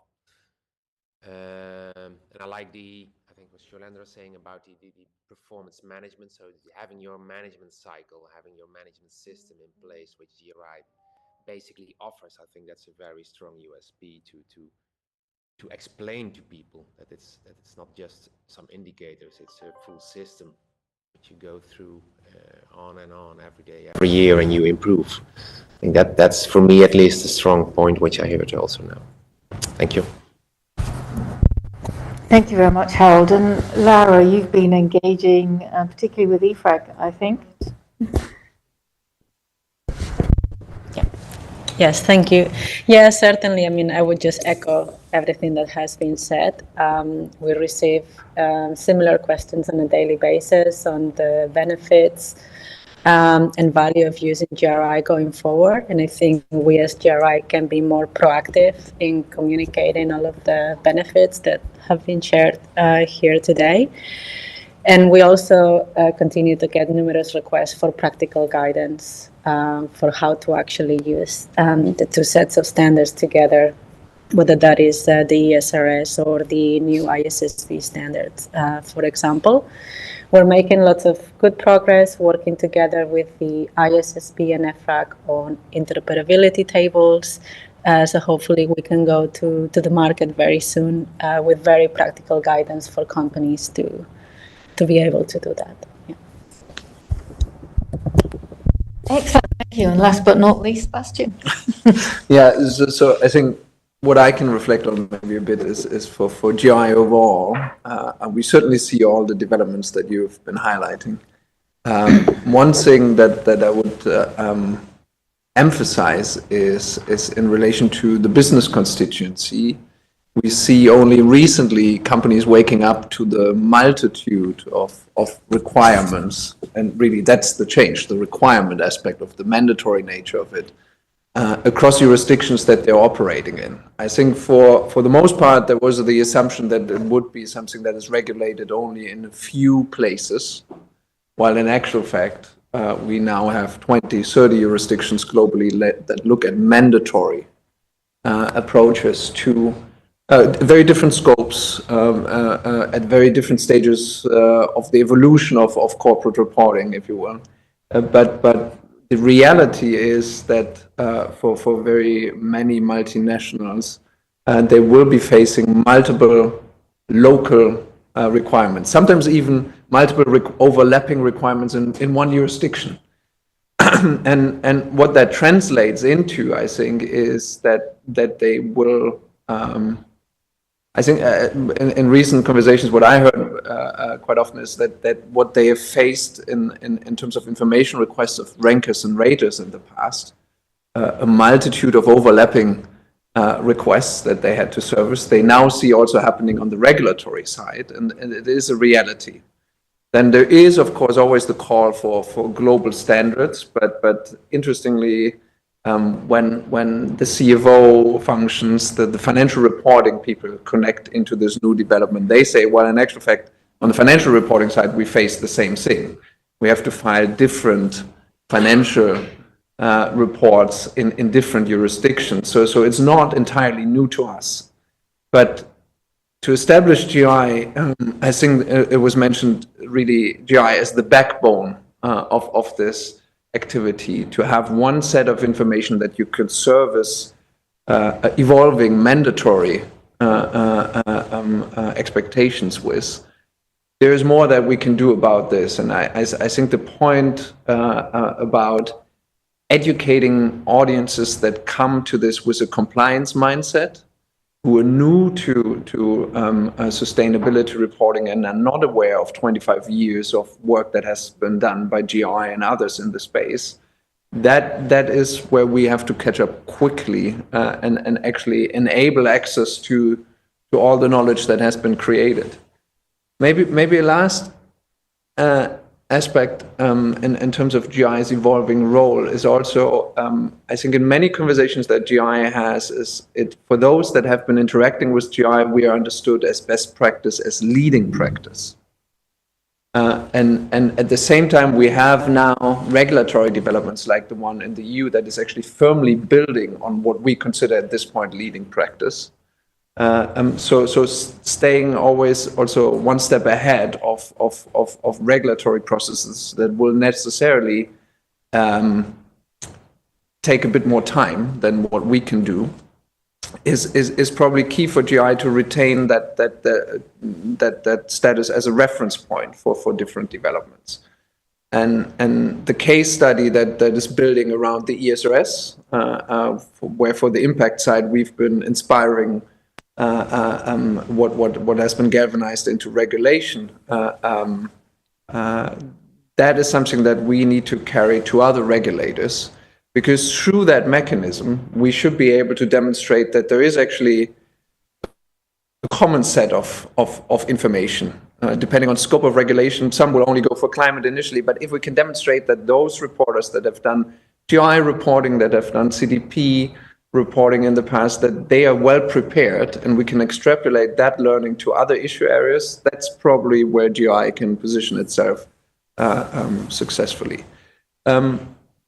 And I like I think what Sholendra was saying about the performance management. So having your management cycle, having your management system in place, which GRI basically offers, I think that's a very strong USP to explain to people that it's not just some indicators, it's a full system which you go through on and on every day, every year, and you improve. I think that's for me at least a strong point, which I hear it also now. Thank you. Thank you very much, Harold. And Lara, you've been engaging, particularly with IFRAG, I think. Yes, thank you. Yeah, certainly. I mean, I would just echo everything that has been said. We receive similar questions on a daily basis on the benefits and value of using GRI going forward. And I think we as GRI can be more proactive in communicating all of the benefits that have been shared here today. And we also continue to get numerous requests for practical guidance for how to actually use the two sets of standards together, whether that is the ESRS or the new ISSB standards, for example. We're making lots of good progress working together with the ISSB and IFRAG on interoperability tables. So hopefully we can go to the market very soon with very practical guidance for companies to be able to do that. Yeah. Excellent, thank you. And last but not least, Bastian. Yeah, so I think what I can reflect on maybe a bit is for GRI overall, we certainly see all the developments that you've been highlighting. One thing that I would emphasize is in relation to the business constituency. We see only recently companies waking up to the multitude of requirements, and really that's the change, the requirement aspect of the mandatory nature of it, across jurisdictions that they're operating in. I think for the most part, there was the assumption that it would be something that is regulated only in a few places, while in actual fact, we now have 20, 30 jurisdictions globally that look at mandatory approaches to very different scopes at very different stages of the evolution of corporate reporting, if you will. But the reality is that for very many multinationals, they will be facing multiple local requirements, sometimes even multiple overlapping requirements in one jurisdiction. and what that translates into, I think, is that they will. I think in recent conversations, what I heard quite often is that what they have faced in terms of information requests of rankers and raters in the past, a multitude of overlapping requests that they had to service, they now see also happening on the regulatory side, and it is a reality. Then there is, of course, always the call for global standards, but interestingly, when the CFO functions, the financial reporting people connect into this new development, they say, well, in actual fact, on the financial reporting side, we face the same thing. We have to file different financial reports in different jurisdictions. So it's not entirely new to us. But to establish GI, I think it was mentioned really GI as the backbone of this activity, to have one set of information that you could service evolving mandatory expectations with. There is more that we can do about this, and I think the point about educating audiences that come to this with a compliance mindset, who are new to sustainability reporting and are not aware of 25 years of work that has been done by GI and others in the space, that is where we have to catch up quickly and actually enable access to all the knowledge that has been created. Maybe a last aspect in terms of GI's evolving role is also, I think in many conversations that GI has, is it for those that have been interacting with GI, we are understood as best practice, as leading practice. And at the same time, we have now regulatory developments like the one in the EU that is actually firmly building on what we consider at this point leading practice. So staying always also one step ahead of regulatory processes that will necessarily take a bit more time than what we can do is probably key for GI to retain that status as a reference point for different developments. And the case study that is building around the ESRS, where for the impact side we've been inspiring what has been galvanized into regulation, that is something that we need to carry to other regulators, because through that mechanism we should be able to demonstrate that there is actually a common set of information. Depending on scope of regulation, some will only go for climate initially, but if we can demonstrate that those reporters that have done GI reporting, that have done CDP reporting in the past, that they are well prepared, and we can extrapolate that learning to other issue areas, that's probably where GI can position itself successfully.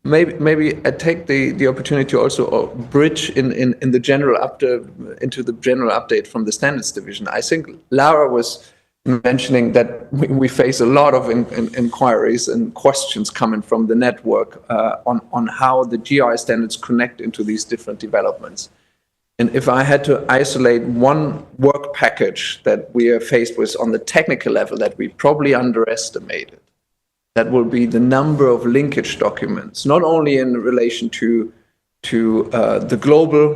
Maybe I take the opportunity to also bridge in the general into the general update from the standards division. I think Laura was mentioning that we face a lot of inquiries and questions coming from the network on how the GI standards connect into these different developments. And if I had to isolate one work package that we are faced with on the technical level that we probably underestimated, that will be the number of linkage documents, not only in relation to the global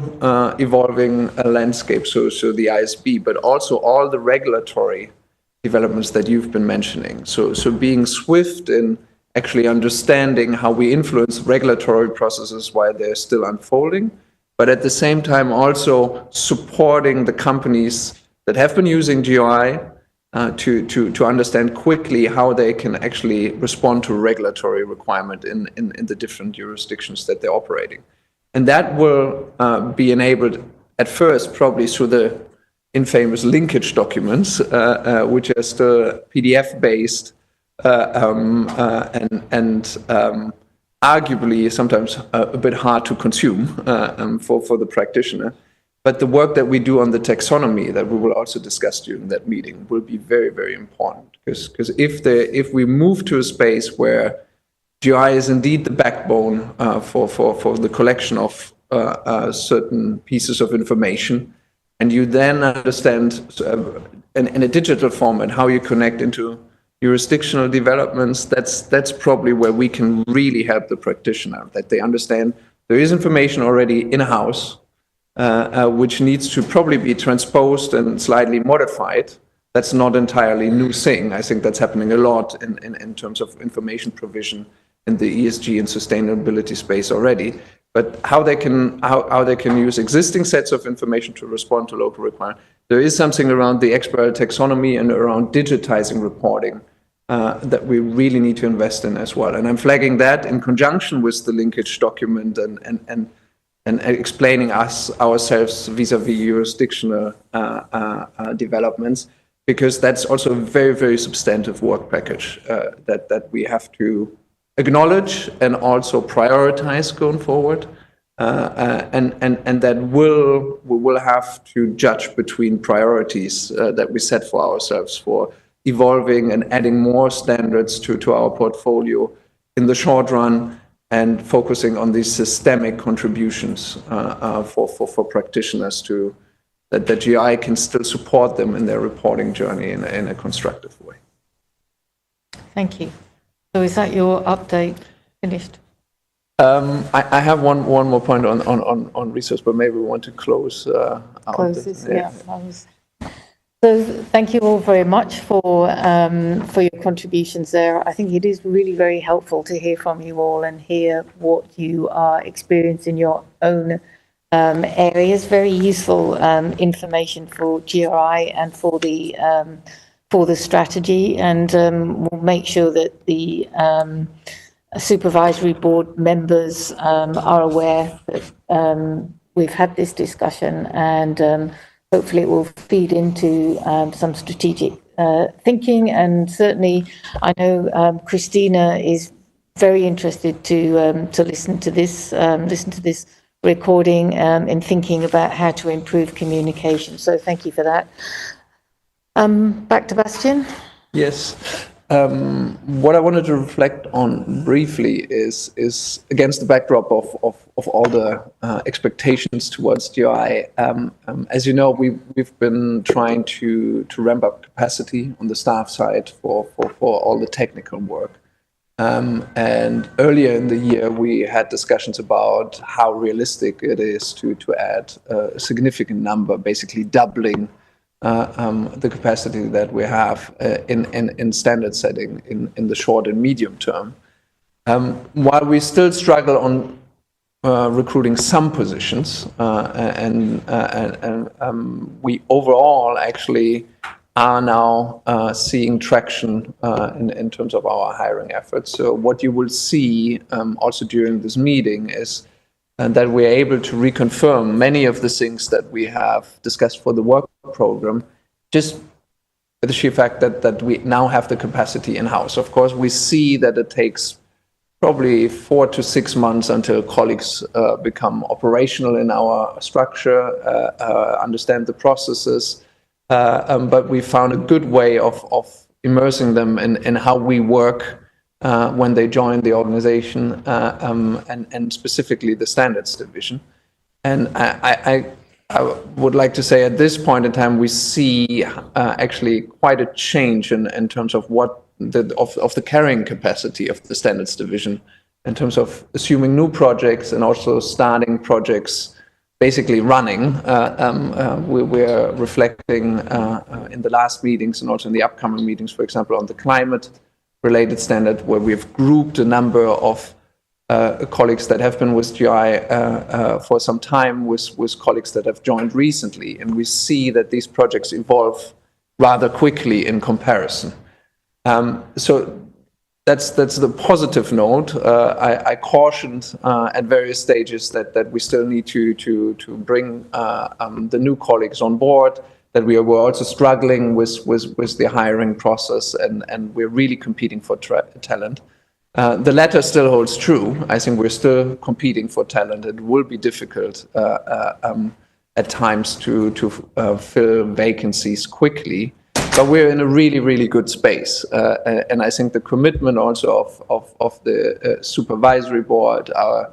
evolving landscape, so the ISB, but also all the regulatory developments that you've been mentioning. So being swift in actually understanding how we influence regulatory processes while they're still unfolding, but at the same time also supporting the companies that have been using GI to understand quickly how they can actually respond to a regulatory requirement in the different jurisdictions that they're operating. And that will be enabled at first probably through the infamous linkage documents, which are still PDF-based and arguably sometimes a bit hard to consume for the practitioner. But the work that we do on the taxonomy that we will also discuss during that meeting will be very, very important, because if we move to a space where GI is indeed the backbone for the collection of certain pieces of information, and you then understand in a digital format how you connect into jurisdictional developments, that's probably where we can really help the practitioner, that they understand there is information already in-house, which needs to probably be transposed and slightly modified. That's not entirely a new thing. I think that's happening a lot in terms of information provision in the ESG and sustainability space already. But how they can use existing sets of information to respond to local requirements. There is something around the expert taxonomy and around digitizing reporting that we really need to invest in as well. And I'm flagging that in conjunction with the linkage document and explaining ourselves vis-a-vis jurisdictional developments, because that's also a very, very substantive work package that we have to acknowledge and also prioritize going forward. and that we will have to judge between priorities that we set for ourselves for evolving and adding more standards to our portfolio in the short run, and focusing on these systemic contributions for practitioners to that the GI can still support them in their reporting journey in a constructive way. Thank you. So is that your update finished? I have one more point on research, but maybe we want to close. Close this, yeah. So thank you all very much for your contributions there. I think it is really very helpful to hear from you all and hear what you are experiencing in your own areas. Very useful information for GRI and for the strategy, and we'll make sure that the supervisory board members are aware that we've had this discussion, and hopefully it will feed into some strategic thinking. And certainly I know Christina is very interested to listen to this recording and thinking about how to improve communication. So thank you for that. Back to Bastian. Yes. What I wanted to reflect on briefly is against the backdrop of all the expectations towards GI. As you know, we've been trying to ramp up capacity on the staff side for all the technical work. And earlier in the year, we had discussions about how realistic it is to add a significant number, basically doubling the capacity that we have in standard setting in the short and medium term. While we still struggle on recruiting some positions, and we overall actually are now seeing traction in terms of our hiring efforts. So what you will see also during this meeting is that we're able to reconfirm many of the things that we have discussed for the work program, just with the sheer fact that we now have the capacity in-house. Of course, we see that it takes probably 4 to 6 months until colleagues become operational in our structure, understand the processes, but we found a good way of immersing them in how we work when they join the organization, and specifically the standards division. And I would like to say at this point in time, we see actually quite a change in terms of what the carrying capacity of the standards division, in terms of assuming new projects and also starting projects basically running. We're reflecting in the last meetings and also in the upcoming meetings, for example, on the climate-related standard, where we've grouped a number of colleagues that have been with GI for some time with colleagues that have joined recently, and we see that these projects evolve rather quickly in comparison. So that's the positive note. I cautioned at various stages that we still need to bring the new colleagues on board, that we were also struggling with the hiring process, and we're really competing for talent. The latter still holds true. I think we're still competing for talent. It will be difficult at times to fill vacancies quickly, but we're in a really, really good space. And I think the commitment also of the supervisory board, our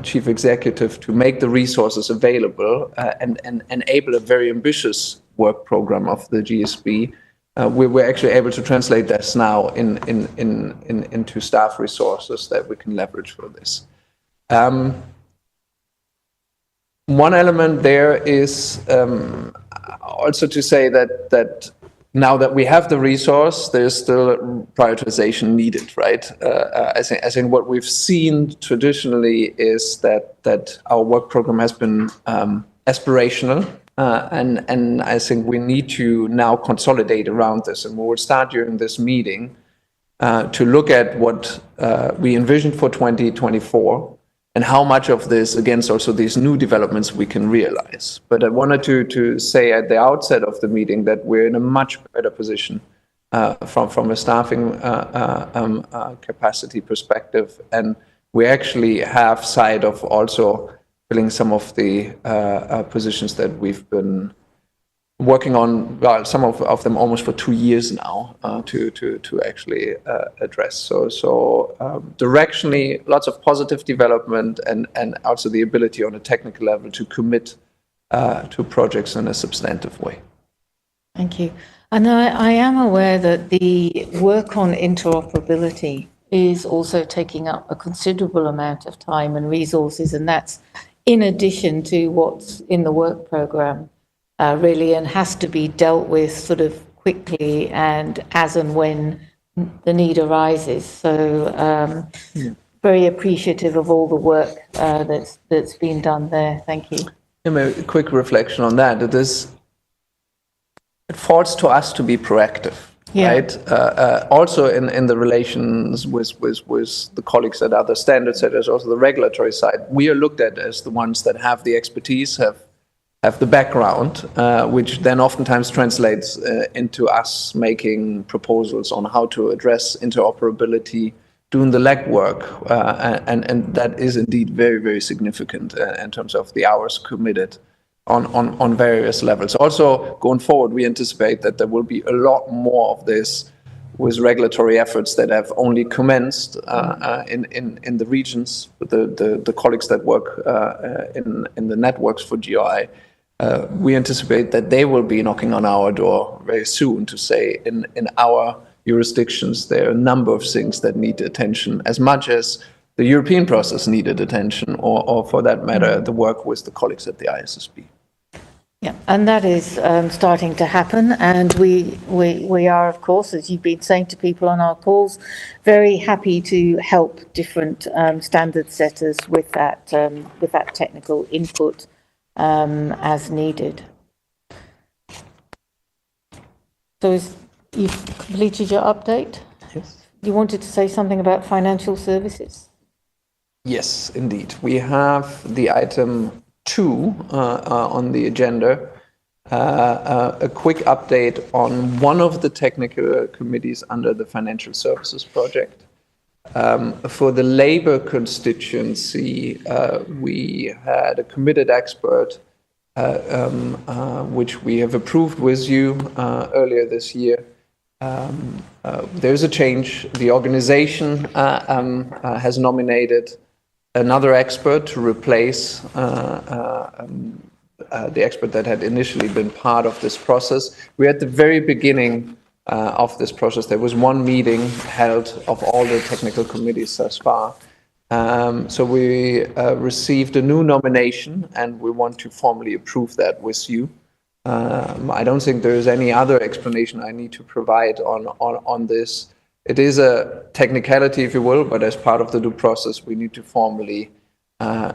chief executive, to make the resources available and enable a very ambitious work program of the GSB, we're actually able to translate this now into staff resources that we can leverage for this. One element there is also to say that now that we have the resource, there's still prioritization needed, right? I think what we've seen traditionally is that our work program has been aspirational, and I think we need to now consolidate around this, and we will start during this meeting to look at what we envisioned for 2024 and how much of this against also these new developments we can realize. But I wanted to say at the outset of the meeting that we're in a much better position from a staffing capacity perspective, and we actually have sight of also filling some of the positions that we've been working on, well, some of them almost for 2 years now, to actually address. So directionally, lots of positive development, and also the ability on a technical level to commit to projects in a substantive way. Thank you. And I am aware that the work on interoperability is also taking up a considerable amount of time and resources, and that's in addition to what's in the work programme, really, and has to be dealt with sort of quickly and as and when the need arises. So very appreciative of all the work that's been done there. Thank you. A quick reflection on that. It falls to us to be proactive, right? Also in the relations with the colleagues at other standard setters, also the regulatory side, we are looked at as the ones that have the expertise, have the background, which then oftentimes translates into us making proposals on how to address interoperability, doing the legwork, and that is indeed very, very significant in terms of the hours committed on various levels. Also, going forward, we anticipate that there will be a lot more of this with regulatory efforts that have only commenced in the regions, with the colleagues that work in the networks for GRI. We anticipate that they will be knocking on our door very soon to say, in our jurisdictions, there are a number of things that need attention, as much as the European process needed attention, or for that matter, the work with the colleagues at the ISSB. Yeah, and that is starting to happen, and we are, of course, as you've been saying to people on our calls, very happy to help different standard setters with that technical input as needed. So you've completed your update? Yes. You wanted to say something about financial services? Yes, indeed. We have the item 2 on the agenda, a quick update on one of the technical committees under the financial services project. For the Labour constituency, we had a committed expert, which we have approved with you earlier this year. There's a change. The organization has nominated another expert to replace the expert that had initially been part of this process. We're at the very beginning of this process. There was one meeting held of all the technical committees thus far. So we received a new nomination, and we want to formally approve that with you. I don't think there is any other explanation I need to provide on this. It is a technicality, if you will, but as part of the due process, we need to formally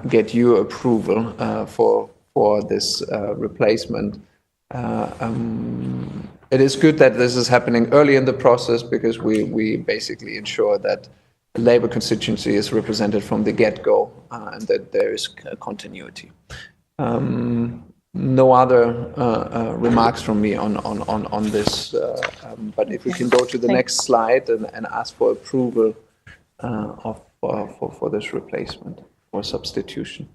get your approval for this replacement. It is good that this is happening early in the process, because we basically ensure that the Labour constituency is represented from the get-go, and that there is continuity. No other remarks from me on this, but if we can go to the next slide and ask for approval for this replacement or substitution.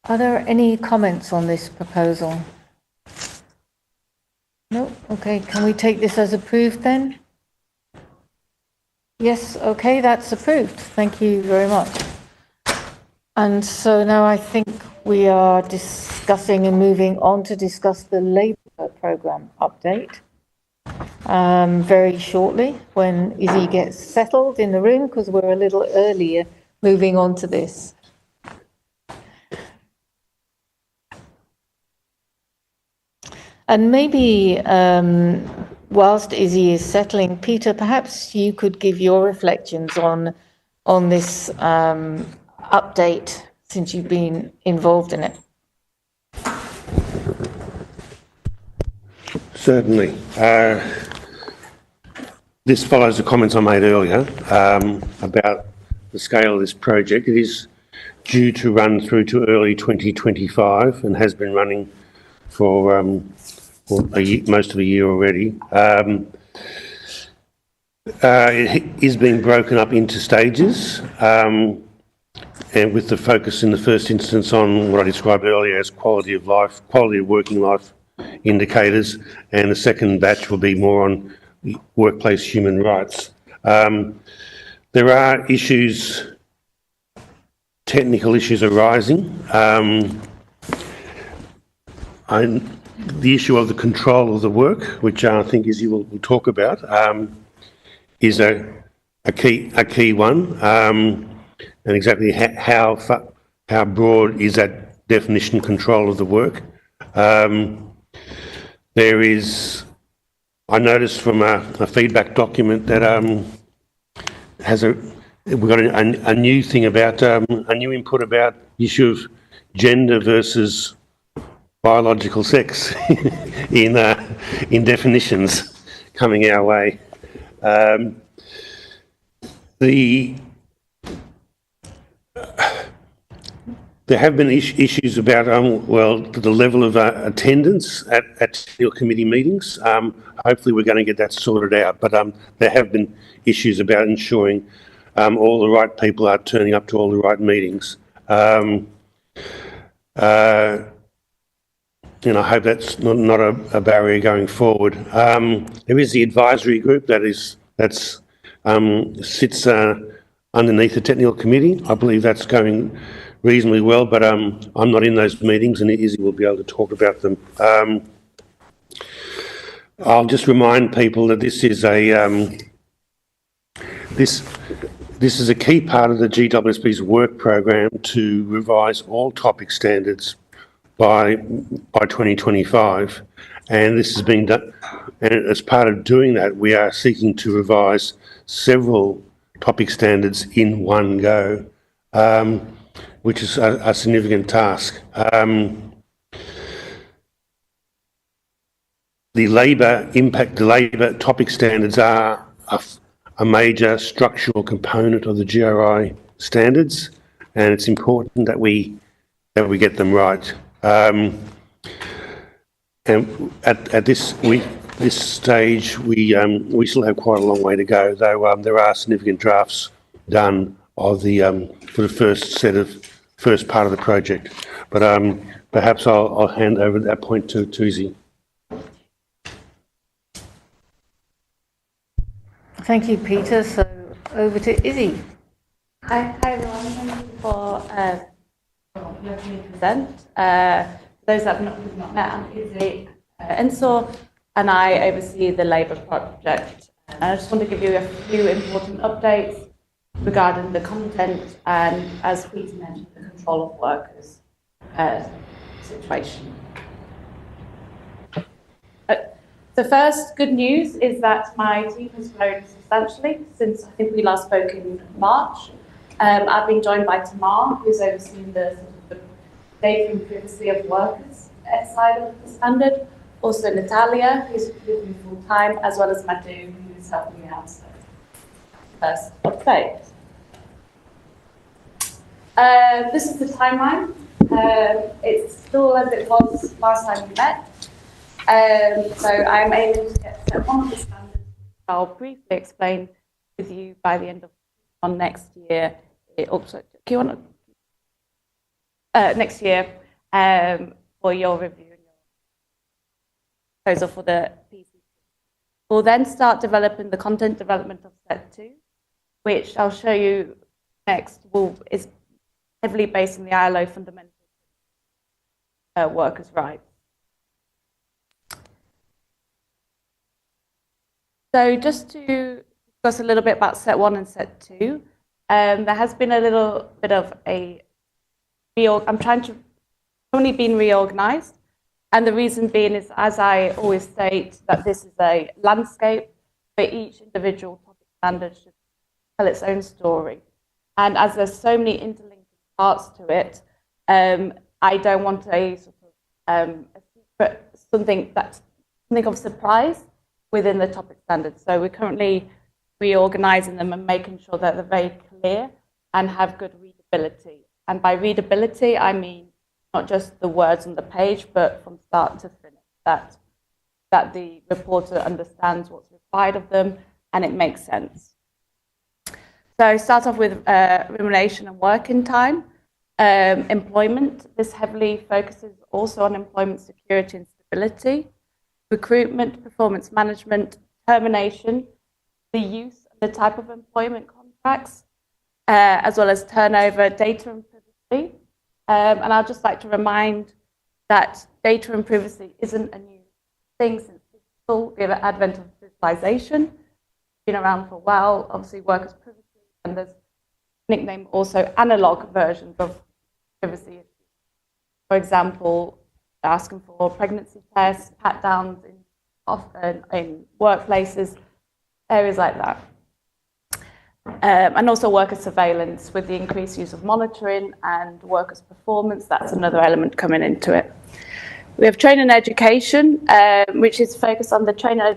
Are there any comments on this proposal? No? Okay, can we take this as approved then? Yes, okay, that's approved. Thank you very much. And so now I think we are discussing and moving on to discuss the Labour programme update very shortly, when Izzy gets settled in the room, because we're a little earlier moving on to this. And maybe whilst Izzy is settling, Peter, perhaps you could give your reflections on this update, since you've been involved in it. Certainly. This follows the comments I made earlier about the scale of this project. It is due to run through to early 2025 and has been running for most of a year already. It is being broken up into stages. and with the focus in the first instance on what I described earlier as quality of life, quality of working life indicators, and the second batch will be more on workplace human rights. There are issues, technical issues arising. The issue of the control of the work, which I think Izzy will talk about, is a key one, and exactly how broad is that definition, control of the work. There is, I noticed from a feedback document that we've got a new thing about, a new input about the issue of gender versus biological sex in definitions coming our way. There have been issues about, the level of attendance at technical committee meetings. Hopefully we're going to get that sorted out, but there have been issues about ensuring all the right people are turning up to all the right meetings. And I hope that's not a barrier going forward. There is the advisory group that sits underneath the technical committee. I believe that's going reasonably well, but I'm not in those meetings, and Izzy will be able to talk about them. I'll just remind people that this is a key part of the GSSB's work program to revise all topic standards by 2025, and this has been done. And as part of doing that, we are seeking to revise several topic standards in one go, which is a significant task. The labour topic standards are a major structural component of the GRI standards, and it's important that we get them right. And at this stage, we still have quite a long way to go, though there are significant drafts done of for the first part of the project. But perhaps I'll hand over at that point to Izzy. Thank you, Peter. So over to Izzy. Hi everyone. Thank you for letting me present. Those that have not met, I'm Izzy Ensor, and I oversee the Labour project. And I just want to give you a few important updates regarding the content and, as Peter mentioned, the control of workers situation. The first good news is that my team has grown substantially since I think we last spoke in March. I've been joined by Tamar, who's overseeing the data and privacy of workers side of the standard. Also Natalia, who's with me full time, as well as Madhu, who's helping me out. So first update. This is the timeline. It's still as it was last time we met. So I'm aiming to get step one of the standards. I'll briefly explain with you by the end of next year. Next year for your review and your proposal for the PCC. We'll then start developing the content development of set 2, which I'll show you next is heavily based on the ILO fundamental workers' rights. So just to discuss a little bit about set 1 and set 2, there has been a little bit of a only been reorganized, and the reason being is, as I always state, that this is a landscape, but each individual topic standard should tell its own story. And as there's so many interlinked parts to it, I don't want a sort of a secret, something of surprise within the topic standards. So we're currently reorganizing them and making sure that they're very clear and have good readability. And by readability, I mean not just the words on the page, but from start to finish, that the reporter understands what's required of them and it makes sense. So start off with remuneration and working time. Employment, this heavily focuses also on employment security and stability. Recruitment, performance management, termination, the use and the type of employment contracts, as well as turnover, data and privacy. And I'd just like to remind that data and privacy isn't a new thing since the advent of digitalization. Been around for a while, obviously workers' privacy, and there's nicknamed also analog versions of privacy. For example, asking for pregnancy tests, pat downs in workplaces, areas like that. And also worker surveillance with the increased use of monitoring and workers' performance. That's another element coming into it. We have training and education, which is focused on the training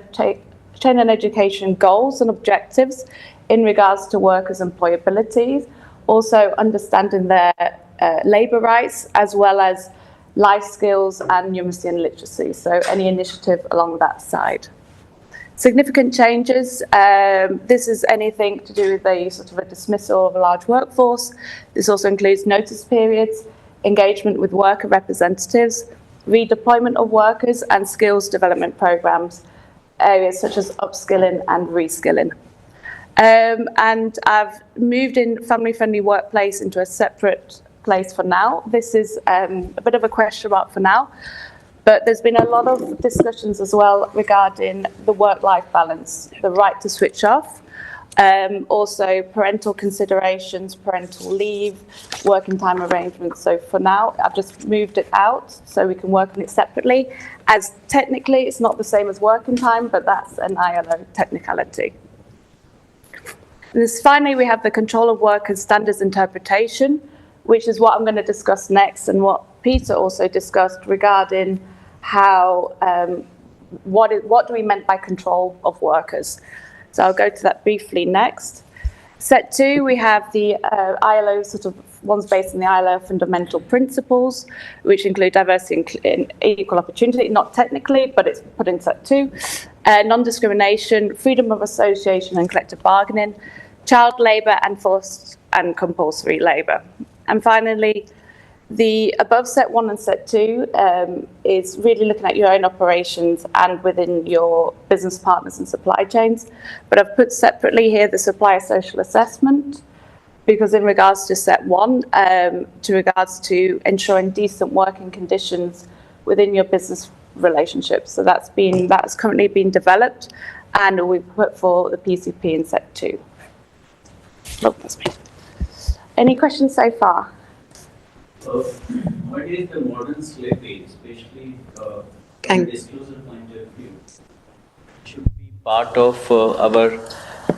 and education goals and objectives in regards to workers' employability, also understanding their labour rights, as well as life skills and numeracy and literacy. So any initiative along that side. Significant changes, this is anything to do with a sort of a dismissal of a large workforce. This also includes notice periods, engagement with worker representatives, redeployment of workers and skills development programs, areas such as upskilling and reskilling. And I've moved in family-friendly workplace into a separate place for now. This is a bit of a question mark for now, but there's been a lot of discussions as well regarding the work-life balance, the right to switch off, also parental considerations, parental leave, working time arrangements. So for now, I've just moved it out so we can work on it separately, as technically it's not the same as working time, but that's an ILO technicality. And finally, we have the control of workers' standards interpretation, which is what I'm going to discuss next, and what Peter also discussed regarding how, what do we mean by control of workers. So I'll go to that briefly next. Set 2, we have the ILO sort of ones based on the ILO fundamental principles, which include diversity and equal opportunity, not technically, but it's put in set 2. Non-discrimination, freedom of association and collective bargaining, child labour and forced and compulsory labour. And finally, the above set 1 and set 2 is really looking at your own operations and within your business partners and supply chains. But I've put separately here the supplier social assessment, because in regards to set 1, to regards to ensuring decent working conditions within your business relationships. So that's currently been developed, and we put for the PCP in set 2. Oh, that's me. Any questions so far? What is the modern slavery, especially from a disclosure point of view? Should be part of our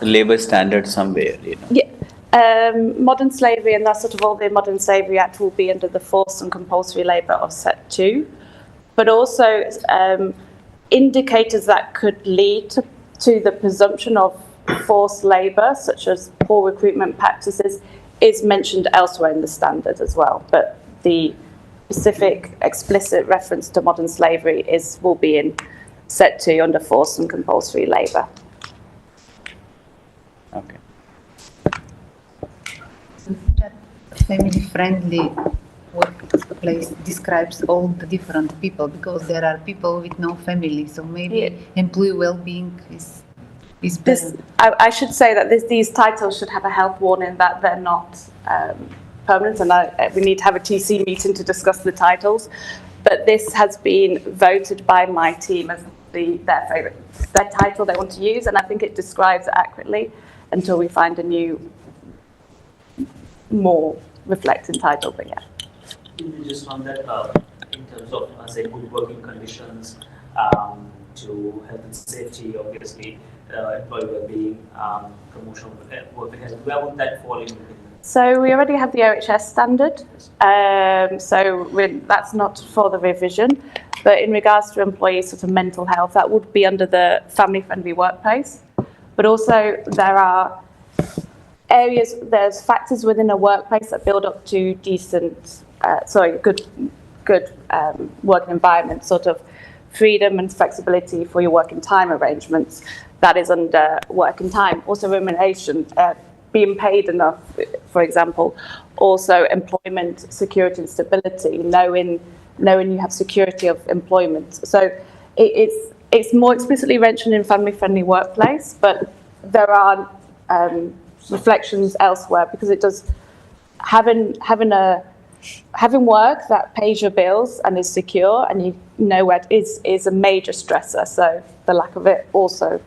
labor standard somewhere, you know? Yeah. Modern slavery, and that's sort of all the Modern Slavery Act will be under the forced and compulsory labour of set 2, but also indicators that could lead to the presumption of forced labour, such as poor recruitment practices, is mentioned elsewhere in the standard as well. But the specific explicit reference to modern slavery will be in set 2 under forced and compulsory labour. Okay. Family-friendly workplace describes all the different people, because there are people with no family, so maybe employee well-being is better. I should say that these titles should have a health warning that they're not permanent, and we need to have a TC meeting to discuss the titles. But this has been voted by my team as their title they want to use, and I think it describes it accurately until we find a new, more reflecting title. But yeah. Just on that, in terms of say good working conditions, to health and safety, obviously, employee well-being, promotion of worker health, where would that fall in? So we already have the OHS standard, so that's not for the revision, but in regards to employee sort of mental health, that would be under the family-friendly workplace. But also there are there's factors within a workplace that build up to good working environment, sort of freedom and flexibility for your working time arrangements. That is under working time. Also remuneration, being paid enough, for example. Also, employment security and stability, knowing you have security of employment. So it's more explicitly mentioned in family-friendly workplace, but there are reflections elsewhere, because it does having work that pays your bills and is secure and you know where is a major stressor. So the lack of it also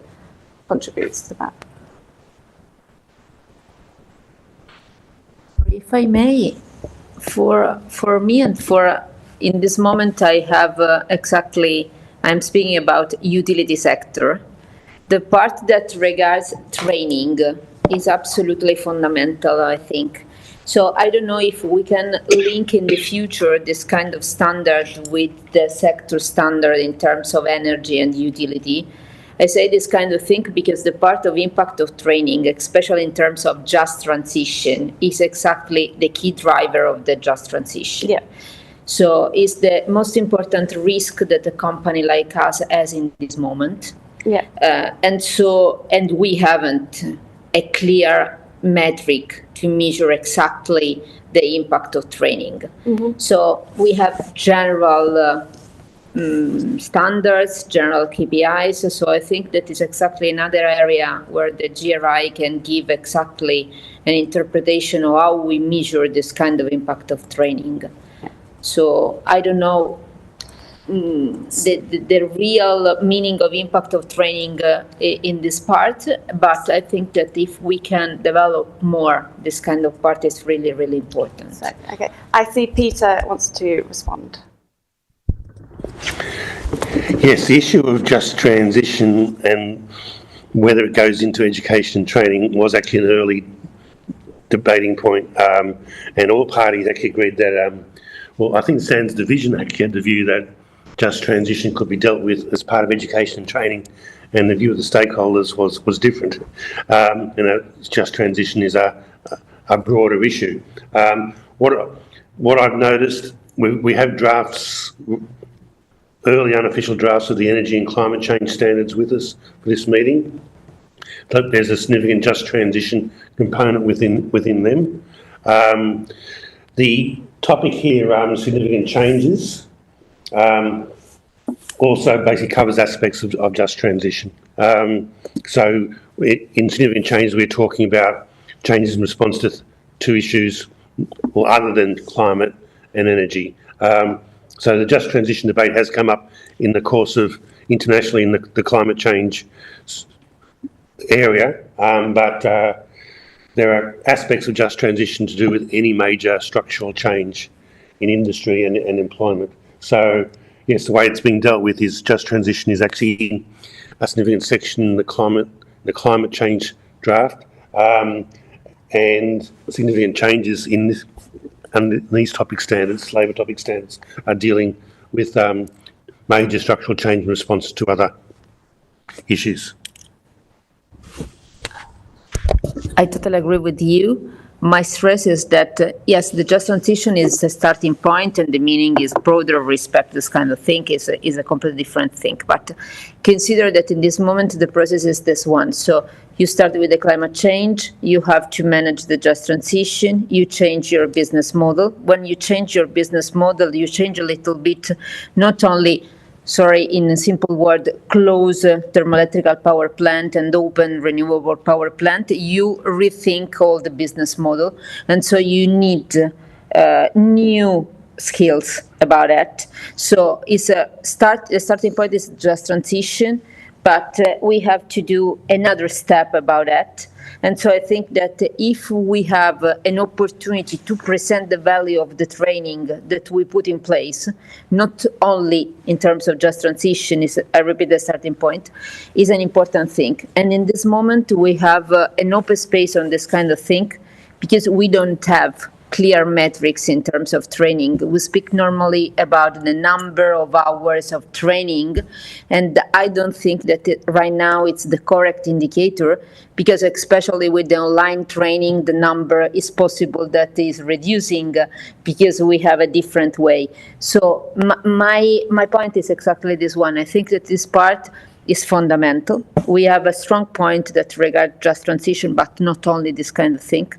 contributes to that. If I may, for me and for in this moment I have I'm speaking about utility sector. The part that regards training is absolutely fundamental, I think. So I don't know if we can link in the future this kind of standard with the sector standard in terms of energy and utility. I say this kind of thing because the part of impact of training, especially in terms of just transition, is exactly the key driver of the just transition. Yeah. So it's the most important risk that a company like us has in this moment. Yeah. And we haven't a clear metric to measure exactly the impact of training. Mm-hmm. So we have general standards, general KPIs. So I think that is exactly another area where the GRI can give exactly an interpretation of how we measure this kind of impact of training. So I don't know the real meaning of impact of training in this part, but I think that if we can develop more, this kind of part is really, really important. So, okay, I see Peter wants to respond. Yes, the issue of just transition and whether it goes into education and training was actually an early debating point, and all parties actually agreed that, well, I think SAN's division actually had the view that just transition could be dealt with as part of education and training, and the view of the stakeholders was different. Just transition is a broader issue. What I've noticed, we have drafts, early unofficial drafts of the energy and climate change standards with us for this meeting. There's a significant just transition component within them. The topic here, significant changes, also basically covers aspects of just transition. So in significant changes, we're talking about changes in response to two issues, well, other than climate and energy. So the just transition debate has come up in the course of internationally in the climate change area, but there are aspects of just transition to do with any major structural change in industry and employment. So yes, the way it's being dealt with is just transition is actually a significant section in the climate change draft, and significant changes in this, and these topic standards, labour topic standards, are dealing with major structural change in response to other issues. I totally agree with you. My stress is that, yes, the just transition is a starting point and the meaning is broader respect, this kind of thing is a completely different thing. But consider that in this moment, the process is this one. So you start with the climate change, you have to manage the just transition, you change your business model. When you change your business model, you change a little bit, not only in a simple word, close thermoelectrical power plant and open renewable power plant, you rethink all the business model. And so you need new skills about that. So it's a starting point is just transition, but we have to do another step about that. And so I think that if we have an opportunity to present the value of the training that we put in place, not only in terms of just transition, I repeat the starting point, is an important thing. And in this moment, we have an open space on this kind of thing because we don't have clear metrics in terms of training. We speak normally about the number of hours of training, and I don't think that right now it's the correct indicator, because especially with the online training, the number is possible that is reducing because we have a different way. So my point is exactly this one. I think that this part is fundamental. We have a strong point that regards just transition, but not only this kind of thing.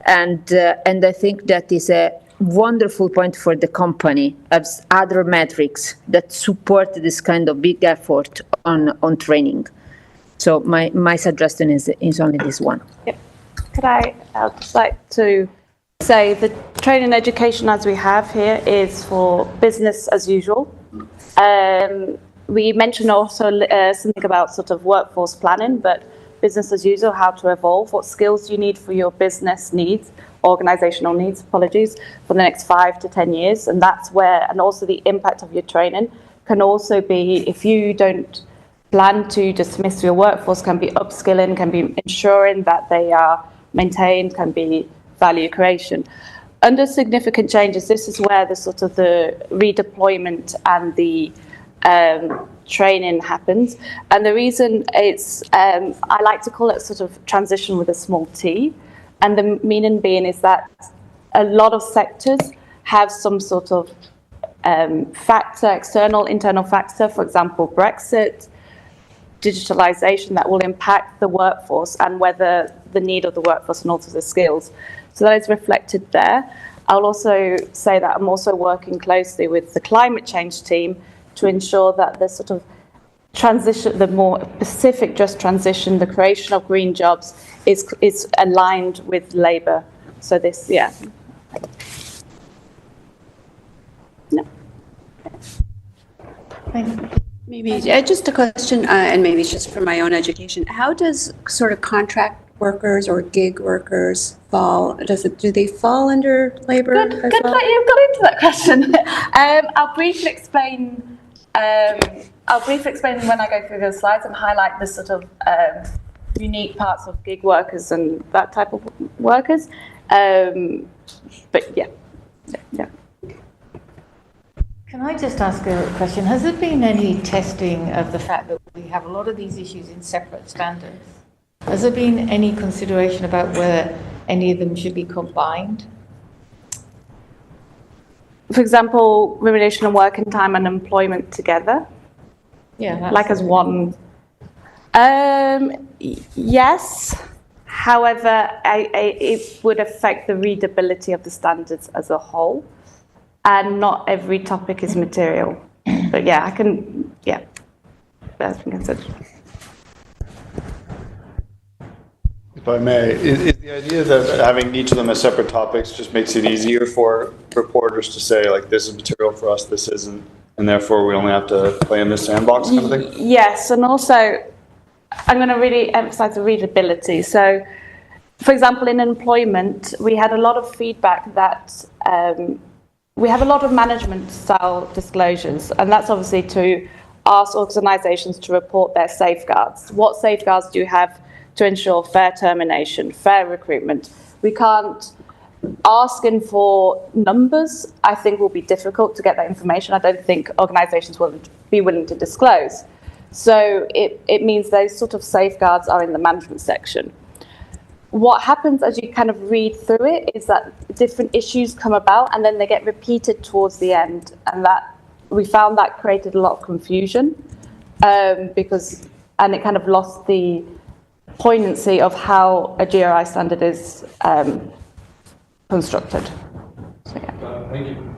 And I think that is a wonderful point for the company as other metrics that support this kind of big effort on training. So my suggestion is only this one. Yep. Could I'd just like to say the training education as we have here is for business as usual. We mentioned also something about sort of workforce planning, but business as usual, how to evolve, what skills you need for your business needs, organizational needs, apologies, for the next 5 to 10 years. And that's where, and also the impact of your training can also be, if you don't plan to dismiss your workforce, can be upskilling, can be ensuring that they are maintained, can be value creation. Under significant changes, this is where the sort of the redeployment and the training happens. And the reason it's, I like to call it sort of transition with a small t. And the meaning being is that a lot of sectors have some sort of factor, external, internal factor, for example, Brexit, digitalization that will impact the workforce and whether the need of the workforce and also the skills. So that is reflected there. I'll also say that I'm also working closely with the climate change team to ensure that the sort of transition, the more specific just transition, the creation of green jobs is aligned with labour. So this, yeah. No. Maybe just a question, and maybe it's just for my own education. How does sort of contract workers or gig workers fall? Do they fall under labor? Good as well? that you've got into that question. I'll briefly explain. I'll briefly explain when I go through the slides and highlight the sort of unique parts of gig workers and that type of workers. But yeah. Can I just ask a question? Has there been any testing of the fact that we have a lot of these issues in separate standards? Has there been any consideration about whether any of them should be combined? For example, remuneration and working time and employment together? Yeah. Like as one? Yes. However, it would affect the readability of the standards as a whole. And not every topic is material. But yeah, I can, yeah, that's been considered. If I may, is the idea that having each of them as separate topics just makes it easier for reporters to say, like, this is material for us, this isn't, and therefore we only have to play in this sandbox kind of thing? Yes, and also I'm going to really emphasize the readability. So, for example, in employment, we had a lot of feedback that we have a lot of management style disclosures, and that's obviously to ask organizations to report their safeguards. What safeguards do you have to ensure fair termination, fair recruitment? We can't, asking for numbers, I think will be difficult to get that information. I don't think organizations will be willing to disclose. So it means those sort of safeguards are in the management section. What happens as you kind of read through it is that different issues come about and then they get repeated towards the end, and that we found that created a lot of confusion and it kind of lost the poignancy of how a GRI standard is constructed. So, yeah. Thank you.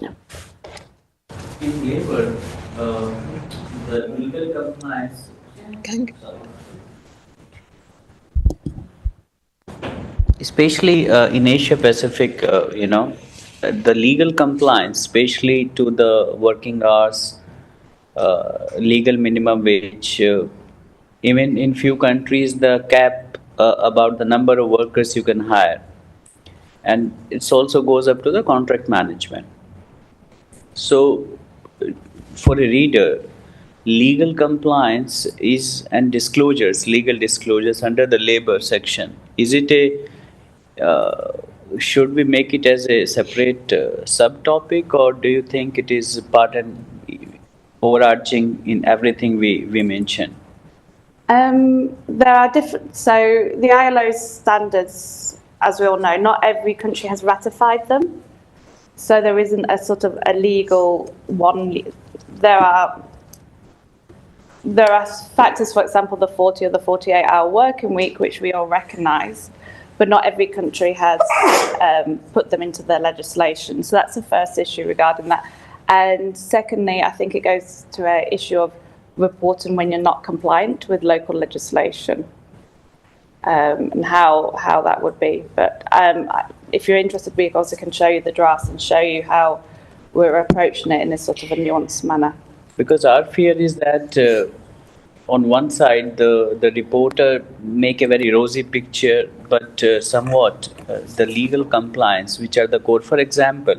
Yeah. In labor, the legal compliance. Especially in Asia Pacific, the legal compliance, especially to the working hours, legal minimum wage, even in few countries, the cap about the number of workers you can hire. And it also goes up to the contract management. So for a reader, legal compliance is, and disclosures, legal disclosures under the labor section, is it a should we make it as a separate subtopic, or do you think it is part and overarching in everything we mention? There are different, so the ILO standards, as we all know, not every country has ratified them. So there isn't a sort of a legal one. There are there are factors, for example, the 40 or the 48-hour working week, which we all recognise, but not every country has put them into their legislation. So that's the first issue regarding that. And secondly, I think it goes to an issue of reporting when you're not compliant with local legislation, and how that would be. But if you're interested, we also can show you the drafts and show you how we're approaching it in this sort of a nuanced manner. Because our fear is that on one side, the reporter make a very rosy picture, but somewhat the legal compliance, which are the core. For example,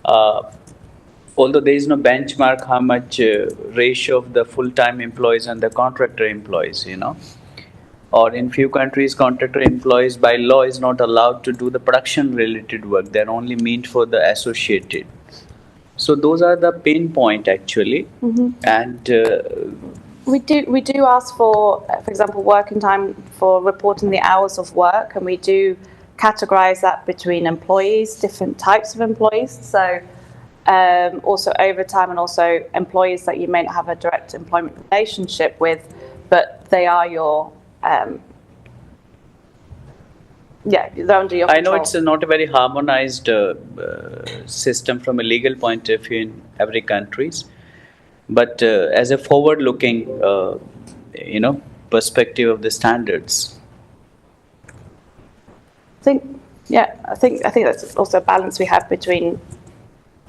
although there is no benchmark how much ratio of the full-time employees and the contractor employees, you know, or in few countries, contractor employees by law is not allowed to do the production-related work. They're only meant for the associated. So those are the pain point actually, and we do ask for example, working time for reporting the hours of work, and we do categorise that between employees, different types of employees. So also overtime, and also employees that you may not have a direct employment relationship with, but they are your they're under your control. I know it's not a very harmonized system from a legal point of view in every countries, but as a forward-looking, perspective of the standards. I think that's also a balance we have between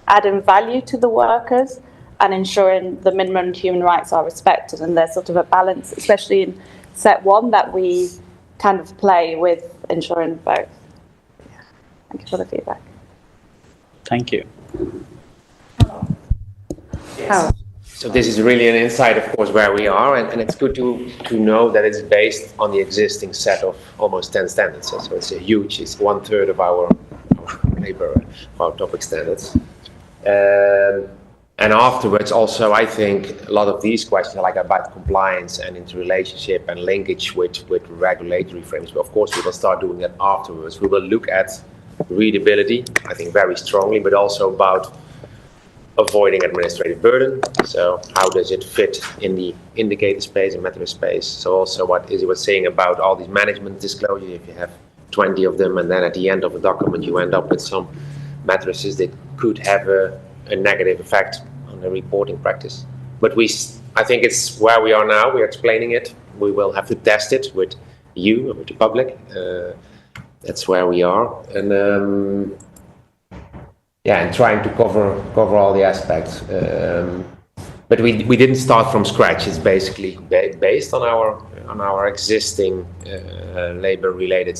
adding value to the workers and ensuring the minimum human rights are respected, and there's sort of a balance, especially in set one, that we kind of play with ensuring both. Thank you for the feedback. Thank you. Yes. So this is really an insight, of course, where we are, and it's good to know that it's based on the existing set of almost 10 standards. So it's a huge, it's 1/3 of our labor, of our topic standards. And afterwards, also, I think a lot of these questions, like about compliance and interrelationship and linkage with regulatory frames, but of course, we will start doing that afterwards. We will look at readability, I think, very strongly, but also about avoiding administrative burden. So how does it fit in the indicator space and meta space? So also what Izzy was saying about all these management disclosures, if you have 20 of them, and then at the end of a document, you end up with some matrices that could have a negative effect on the reporting practice. But I think it's where we are now. We're explaining it. We will have to test it with you and with the public. That's where we are, and and trying to cover all the aspects. But we didn't start from scratch. It's basically based on our existing labor-related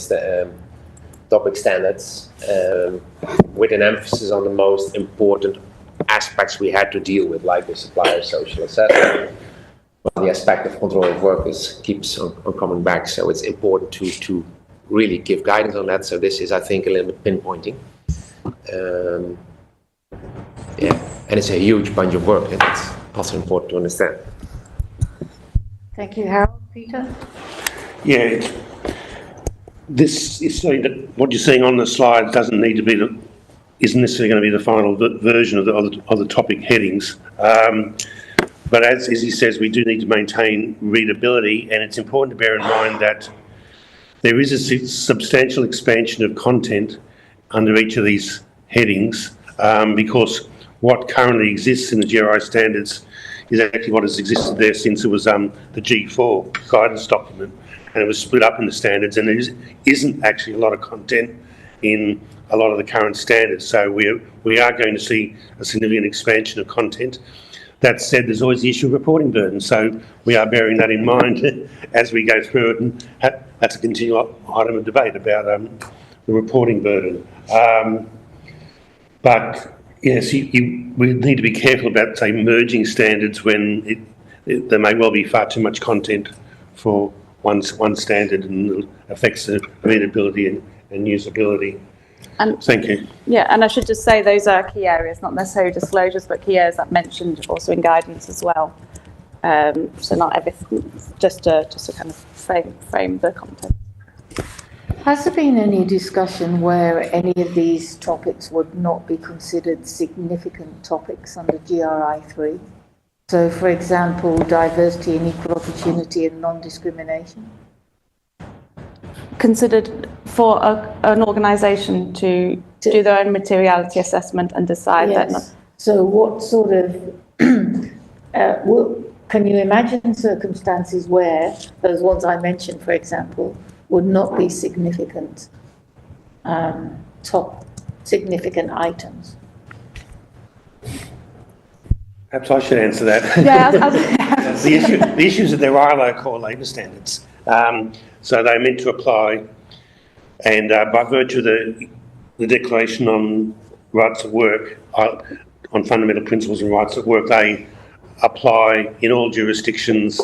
topic standards, with an emphasis on the most important aspects we had to deal with, like the supplier social assessment. But the aspect of control of workers keeps on coming back, so it's important to really give guidance on that. So this is, I think, a little bit pinpointing. And it's a huge bunch of work, and it's also important to understand. Thank you, Harold. Peter? Yeah, this is saying that what you're seeing on the slide doesn't need to be isn't necessarily going to be the final version of the topic headings. But as he says, we do need to maintain readability, and it's important to bear in mind that there is a substantial expansion of content under each of these headings, because what currently exists in the GRI standards is actually what has existed there since it was the G4 guidance document, and it was split up into standards, and there isn't actually a lot of content in a lot of the current standards. So we are going to see a significant expansion of content. That said, there's always the issue of reporting burden, so we are bearing that in mind as we go through it, and that's a continual item of debate about the reporting burden. But yes, we need to be careful about, say, merging standards when there may well be far too much content for one standard, and it affects the readability and usability. Thank you. Yeah, and I should just say those are key areas, not necessarily disclosures, but key areas that mentioned also in guidance as well. So not everything, just to kind of frame the content. Has there been any discussion where any of these topics would not be considered significant topics under GRI 3? So, for example, diversity and equal opportunity and non-discrimination? Considered for an organisation to do their own materiality assessment and decide that. Yes. So what sort of, can you imagine circumstances where those ones I mentioned, for example, would not be significant, top significant items? Perhaps I should answer that. Yeah, the issue is that there are ILO core labour standards. So they're meant to apply, and by virtue of the Declaration on Rights of Work, on fundamental principles and rights of work, they apply in all jurisdictions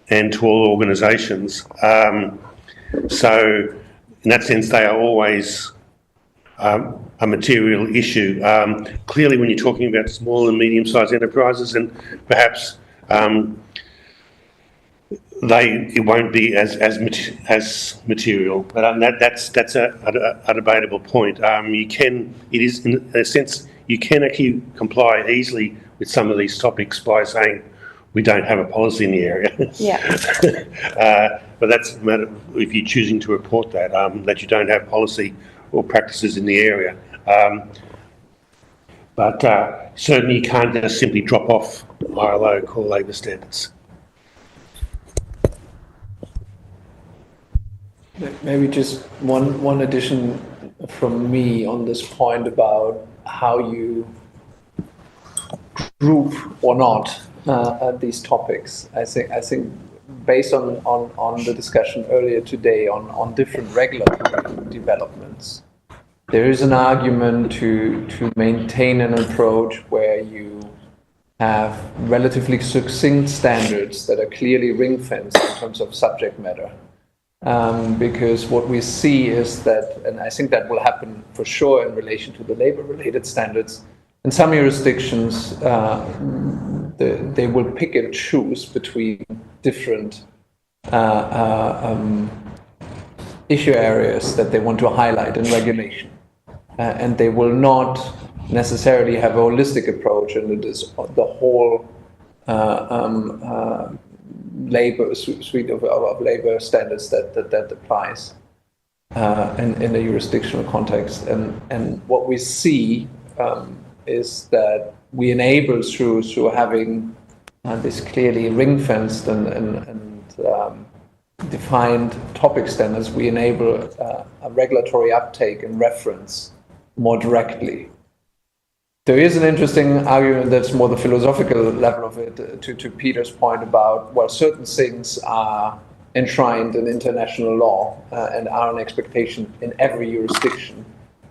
and to all organisations. So in that sense, they are always a material issue. Clearly, when you're talking about small and medium-sized enterprises, and perhaps it won't be as material, but that's a debatable point. It is in a sense you can actually comply easily with some of these topics by saying we don't have a policy in the area. Yeah. But that's a matter if you're choosing to report that that you don't have policy or practices in the area. But certainly you can't just simply drop off ILO core labour standards. Maybe just one addition from me on this point about how you group or not these topics. I think based on the discussion earlier today on different regulatory developments, there is an argument to maintain an approach where you have relatively succinct standards that are clearly ring-fenced in terms of subject matter. Because what we see is that, and I think that will happen for sure in relation to the labor-related standards, in some jurisdictions, they will pick and choose between different issue areas that they want to highlight in regulation. And they will not necessarily have a holistic approach, and it is the whole labor suite of labor standards that applies in a jurisdictional context. And what we see is that we enable through having this clearly ring-fenced and defined topic standards, we enable a regulatory uptake and reference more directly. There is an interesting argument that's more the philosophical level of it, to Peter's point about, well, certain things are enshrined in international law and are an expectation in every jurisdiction.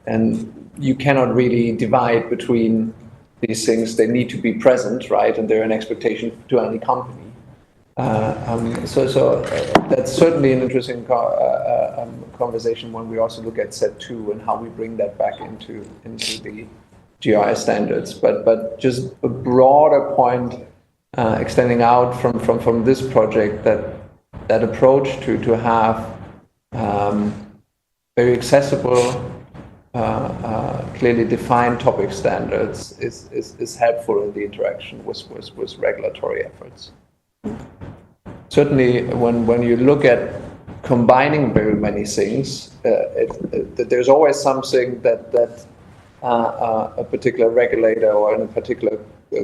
And you cannot really divide between these things. They need to be present, right? And they're an expectation to any company. So that's certainly an interesting conversation when we also look at Set 2 and how we bring that back into the GRI standards. But just a broader point extending out from this project, that approach to have very accessible, clearly defined topic standards is helpful in the interaction with regulatory efforts. Certainly, when you look at combining very many things, there's always something that a particular regulator or in a particular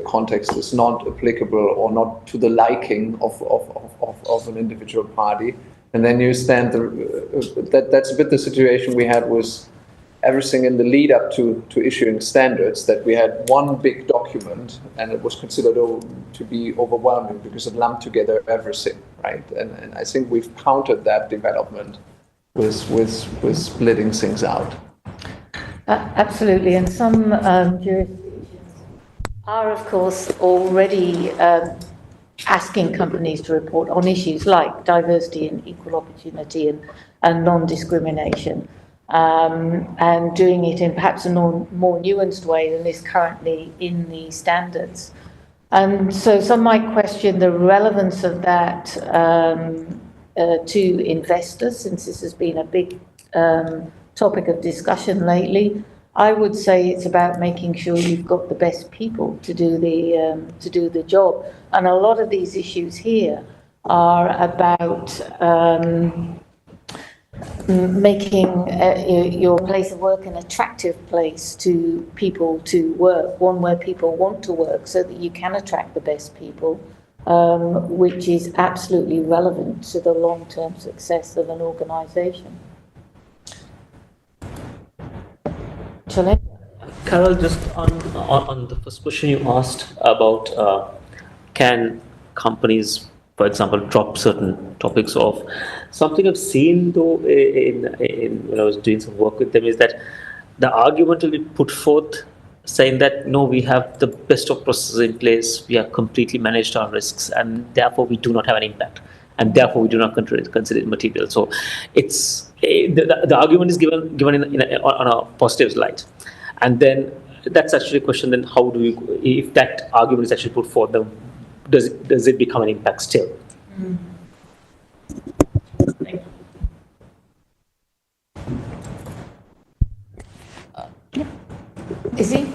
context is not applicable or not to the liking of an individual party. And then you stand, that's a bit the situation we had with everything in the lead up to issuing standards, that we had one big document and it was considered to be overwhelming because it lumped together everything, right? And I think we've countered that development with splitting things out. Absolutely, and some jurisdictions are, of course, already asking companies to report on issues like diversity and equal opportunity and non-discrimination. And doing it in perhaps a more nuanced way than is currently in the standards. And so some might question the relevance of that to investors, since this has been a big topic of discussion lately, I would say it's about making sure you've got the best people to do the job. And a lot of these issues here are about making your place of work an attractive place to people to work, one where people want to work, so that you can attract the best people, which is absolutely relevant to the long-term success of an organisation. Carol, just on the first question you asked about can companies, for example, drop certain topics off. Something I've seen though in when I was doing some work with them is that the argument will be put forth saying that no, we have the best of processes in place, we have completely managed our risks, and therefore we do not have an impact, and therefore we do not consider it material. So it's the argument is given on a positive light, and then that's actually a question. Then how do we, if that argument is actually put forth, then does it become an impact still? Is he?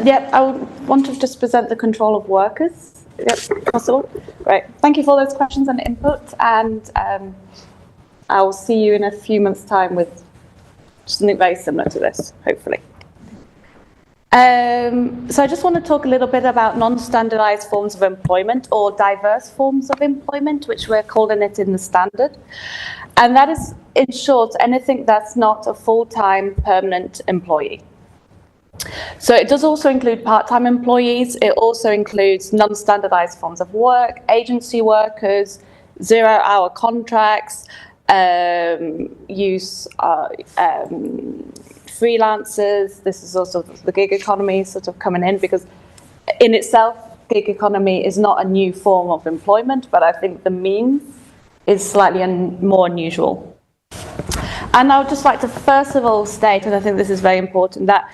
Yeah, I would want to just present the control of workers. Yep, possible. Great. Thank you for all those questions and input, and I'll see you in a few months' time with something very similar to this, hopefully. So I just want to talk a little bit about non-standardized forms of employment, or diverse forms of employment, which we're calling it in the standard. And that is, in short, anything that's not a full-time permanent employee. So it does also include part-time employees. It also includes non-standardized forms of work, agency workers, zero-hour contracts, freelancers. This is also the gig economy sort of coming in, because in itself, gig economy is not a new form of employment, but I think the means is slightly more unusual. And I would just like to first of all state, and I think this is very important, that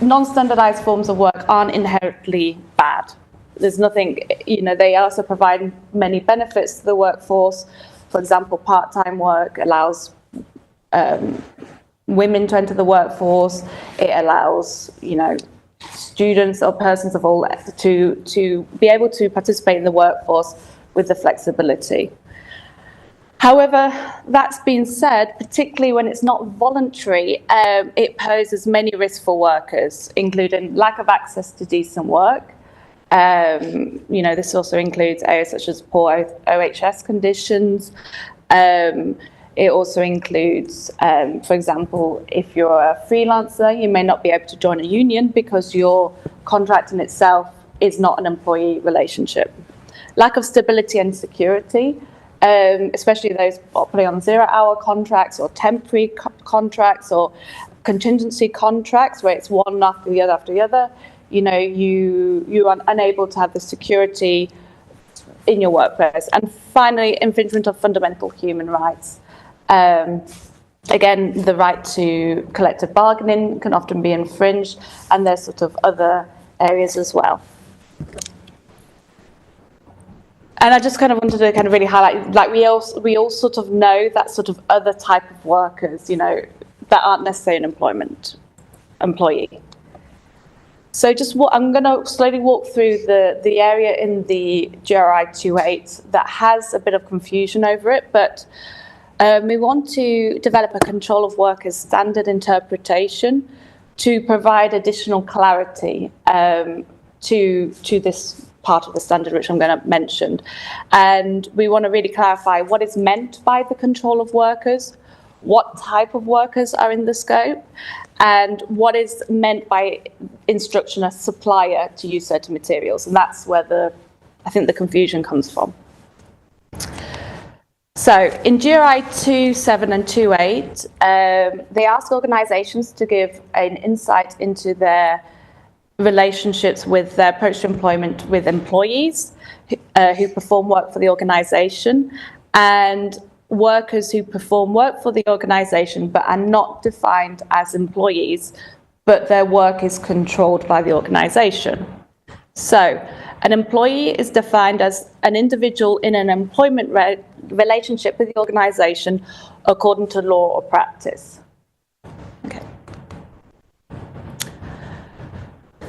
non-standardized forms of work aren't inherently bad. There's nothing, they also provide many benefits to the workforce. For example, part-time work allows women to enter the workforce. It allows, students or persons of all to be able to participate in the workforce with the flexibility. However, that's been said, particularly when it's not voluntary, it poses many risks for workers, including lack of access to decent work. This also includes areas such as poor OHS conditions. It also includes, for example, if you're a freelancer, you may not be able to join a union because your contract in itself is not an employee relationship. Lack of stability and security, especially those operating on zero-hour contracts or temporary contracts or contingency contracts where it's one after the other. You are unable to have the security in your workplace. And finally, infringement of fundamental human rights. Again, the right to collective bargaining can often be infringed, and there's sort of other areas as well. And I just kind of wanted to kind of really highlight, like we all sort of know that sort of other type of workers, that aren't necessarily an employee. So I'm going to slowly walk through the area in the GRI 28 that has a bit of confusion over it, but we want to develop a control of workers standard interpretation to provide additional clarity to this part of the standard, which I'm going to mention. And we want to really clarify what is meant by the control of workers, what type of workers are in the scope, and what is meant by instruction as supplier to use certain materials. And that's where I think the confusion comes from. So in GRI 2.7 and 2.8, they ask organizations to give an insight into their relationships with their approach to employment with employees who perform work for the organization, and workers who perform work for the organization but are not defined as employees, but their work is controlled by the organization. So an employee is defined as an individual in an employment relationship with the organization according to law or practice. Okay.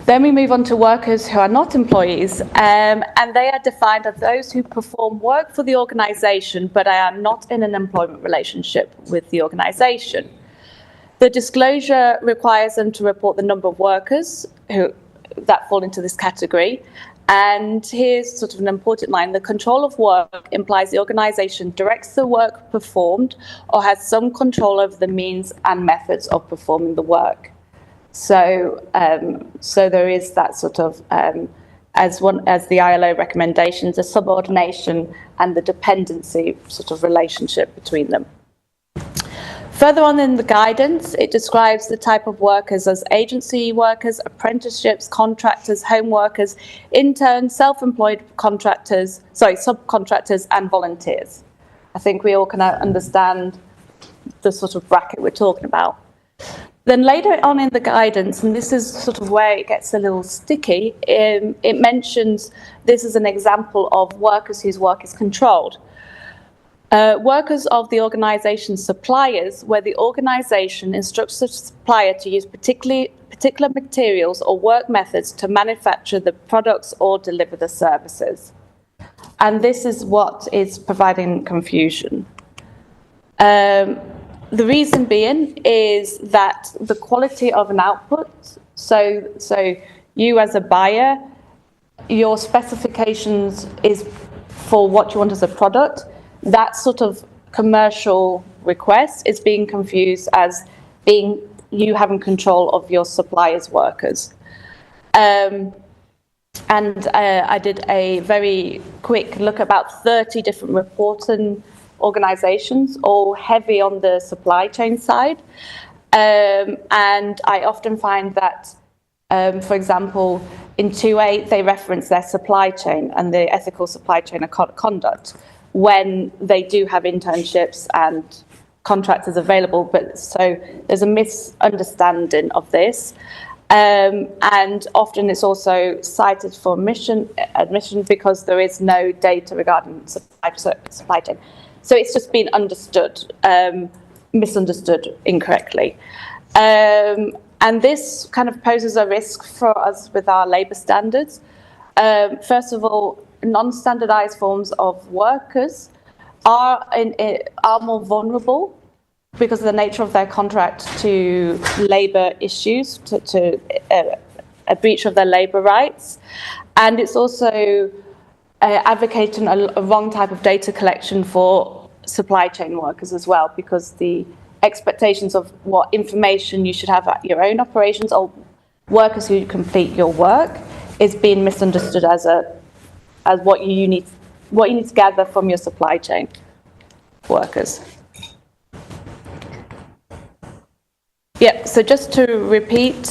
Then we move on to workers who are not employees, and they are defined as those who perform work for the organisation but are not in an employment relationship with the organisation. The disclosure requires them to report the number of workers that fall into this category. And here's sort of an important line. The control of work implies the organisation directs the work performed or has some control over the means and methods of performing the work. So there is that sort of, as the ILO recommendations, a subordination and the dependency sort of relationship between them. Further on in the guidance, it describes the type of workers as agency workers, apprenticeships, contractors, home workers, interns, self-employed contractors, subcontractors and volunteers. I think we all can understand the sort of bracket we're talking about. Then later on in the guidance, and this is sort of where it gets a little sticky, it mentions this is an example of workers whose work is controlled. Workers of the organization's suppliers, where the organization instructs the supplier to use particular materials or work methods to manufacture the products or deliver the services. And this is what is providing confusion. The reason being is that the quality of an output, so you as a buyer, your specifications is for what you want as a product. That sort of commercial request is being confused as being you having control of your supplier's workers. And I did a very quick look, about 30 different reporting organizations, all heavy on the supply chain side. And I often find that, for example, in 2.8, they reference their supply chain and the ethical supply chain conduct when they do have internships and contractors available. But so there's a misunderstanding of this. And often it's also cited for admission because there is no data regarding supply chain. So it's just been misunderstood incorrectly. And this kind of poses a risk for us with our labour standards. First of all, non-standardised forms of workers are more vulnerable because of the nature of their contract to labour issues, to a breach of their labour rights. And it's also advocating a wrong type of data collection for supply chain workers as well, because the expectations of what information you should have at your own operations or workers who complete your work is being misunderstood as what you need to gather from your supply chain workers. Yeah, so just to repeat,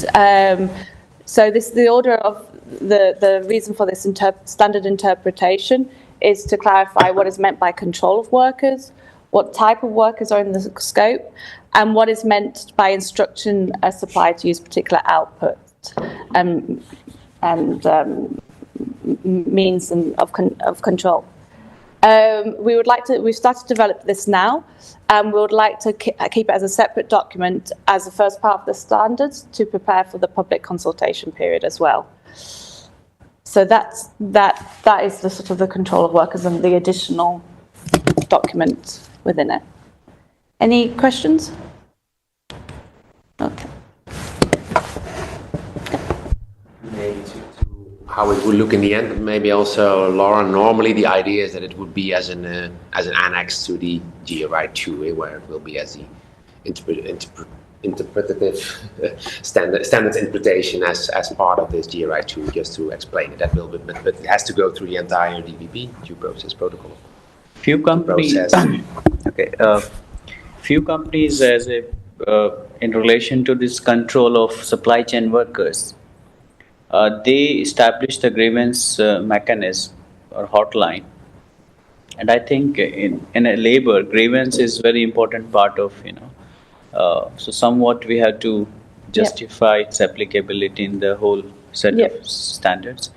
so this the order of the reason for this standard interpretation is to clarify what is meant by control of workers, what type of workers are in the scope, and what is meant by instructing a supplier to use particular output and means of control. We've started to develop this now, and we would like to keep it as a separate document as the first part of the standards to prepare for the public consultation period as well. So that is the sort of the control of workers and the additional document within it. Any questions? Okay. Maybe to how it will look in the end, but maybe also, Laura, normally the idea is that it would be as an annex to the GRI 2, where it will be as the interpretative standards interpretation as part of this GRI 2, just to explain it a little bit, but it has to go through the entire DPP, due process protocol. Few companies, okay, few companies in relation to this control of supply chain workers, they established a grievance mechanism or hotline. And I think in a labor, grievance is very important part of, so somewhat we have to justify its applicability in the whole set of standards.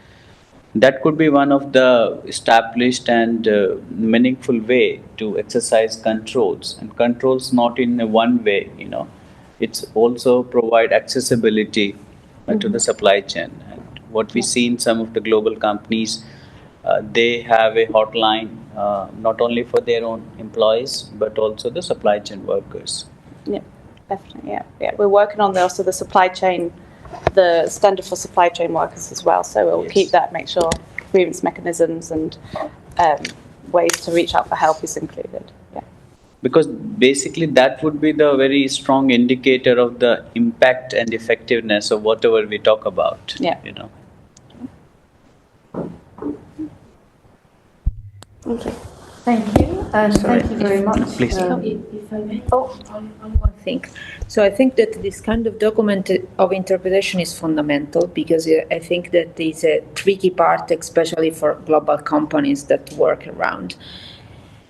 That could be one of the established and meaningful way to exercise controls, and controls not in one way, it's also provide accessibility to the supply chain. And what we see in some of the global companies, they have a hotline not only for their own employees but also the supply chain workers. Yeah, definitely. Yeah. We're working on also the supply chain, the standard for supply chain workers as well. So we'll keep that, make sure grievance mechanisms and ways to reach out for help is included. Yeah. Because basically that would be the very strong indicator of the impact and effectiveness of whatever we talk about. Yeah. You know. Thank you. Thank you, and thank you very much. Please. If I may, on one thing. So I think that this kind of document of interpretation is fundamental, because I think that is a tricky part, especially for global companies that work around.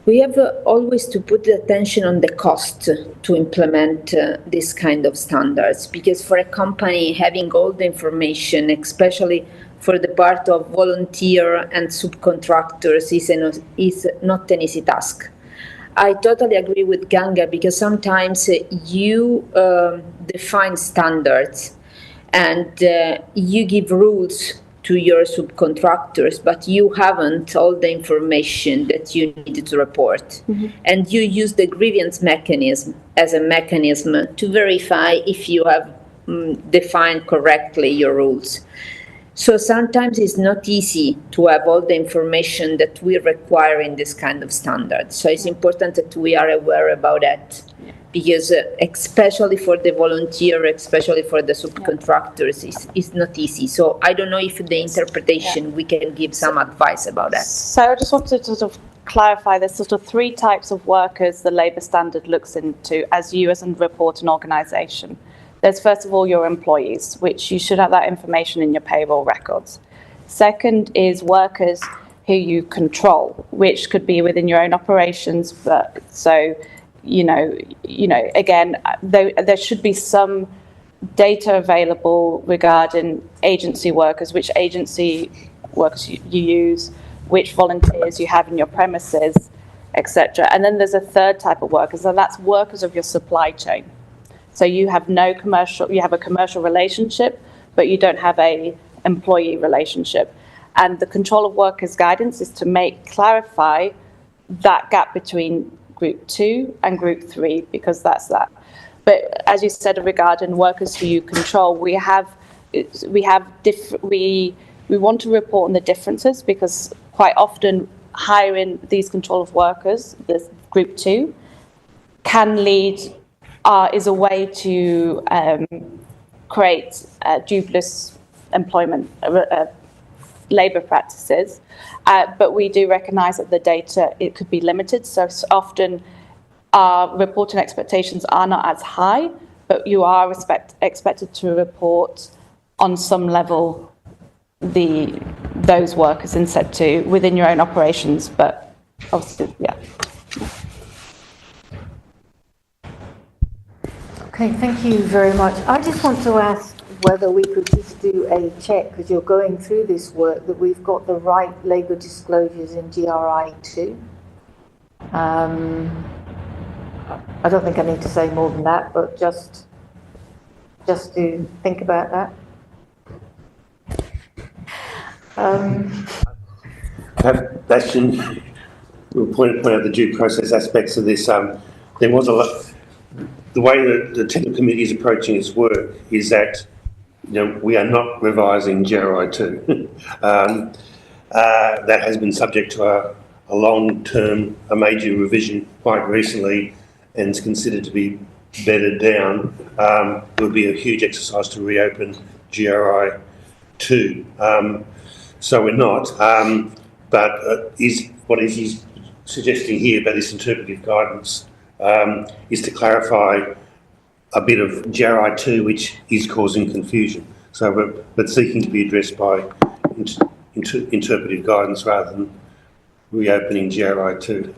We have always to put the attention on the cost to implement this kind of standards, because for a company having all the information, especially for the part of volunteer and subcontractors, is not an easy task. I totally agree with Ganga, because sometimes you define standards and you give rules to your subcontractors, but you haven't all the information that you need to report. And you use the grievance mechanism as a mechanism to verify if you have defined correctly your rules. So sometimes it's not easy to have all the information that we require in this kind of standards. So it's important that we are aware about that, because especially for the volunteer, especially for the subcontractors, it's not easy. So I don't know if the interpretation, we can give some advice about that. So I just wanted to sort of clarify, there's sort of 3 types of workers the labour standard looks into as you as a reporting organisation. There's first of all your employees, which you should have that information in your payroll records. Second is workers who you control, which could be within your own operations. But so, again, there should be some data available regarding agency workers, which agency workers you use, which volunteers you have in your premises, etc. And then there's a third type of workers, and that's workers of your supply chain. So you have you have a commercial relationship, but you don't have a employee relationship. And the control of workers guidance is to clarify that gap between group 2 and group 3, because that's that. But as you said regarding workers who you control, we want to report on the differences, because quite often hiring these control of workers, this group 2, can lead is a way to create dubious employment labour practices, but we do recognise that the data, it could be limited, so often our reporting expectations are not as high, but you are expected to report on some level those workers in set 2 within your own operations, but obviously, yeah. Okay, thank you very much. I just want to ask whether we could just do a check, because you're going through this work, that we've got the right labour disclosures in GRI 2. I don't think I need to say more than that, but just to think about that. Bastian will point out the due process aspects of this. There was a lot. The way that the technical committee is approaching its work is that, we are not revising GRI 2. That has been subject to a long-term, a major revision quite recently, and is considered to be bedded down. It would be a huge exercise to reopen GRI 2. So we're not. But what he's suggesting here about this interpretive guidance is to clarify a bit of GRI 2, which is causing confusion. So we're seeking to be addressed by interpretive guidance rather than reopening GRI 2.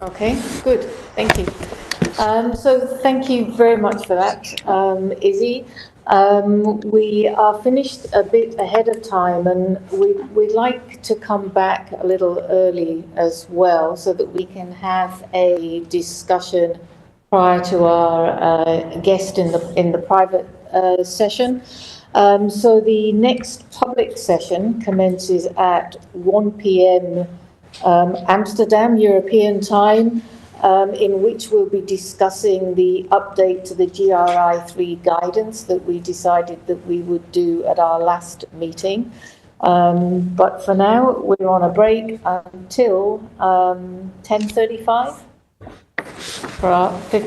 Okay, good. Thank you. So thank you very much for that, Izzy. We are finished a bit ahead of time, and we'd like to come back a little early as well, so that we can have a discussion prior to our guest in the private session. So the next public session commences at 1 p.m. Amsterdam European time, in which we'll be discussing the update to the GRI 3 guidance that we decided that we would do at our last meeting. But for now, we're on a break until 10:35 for our 50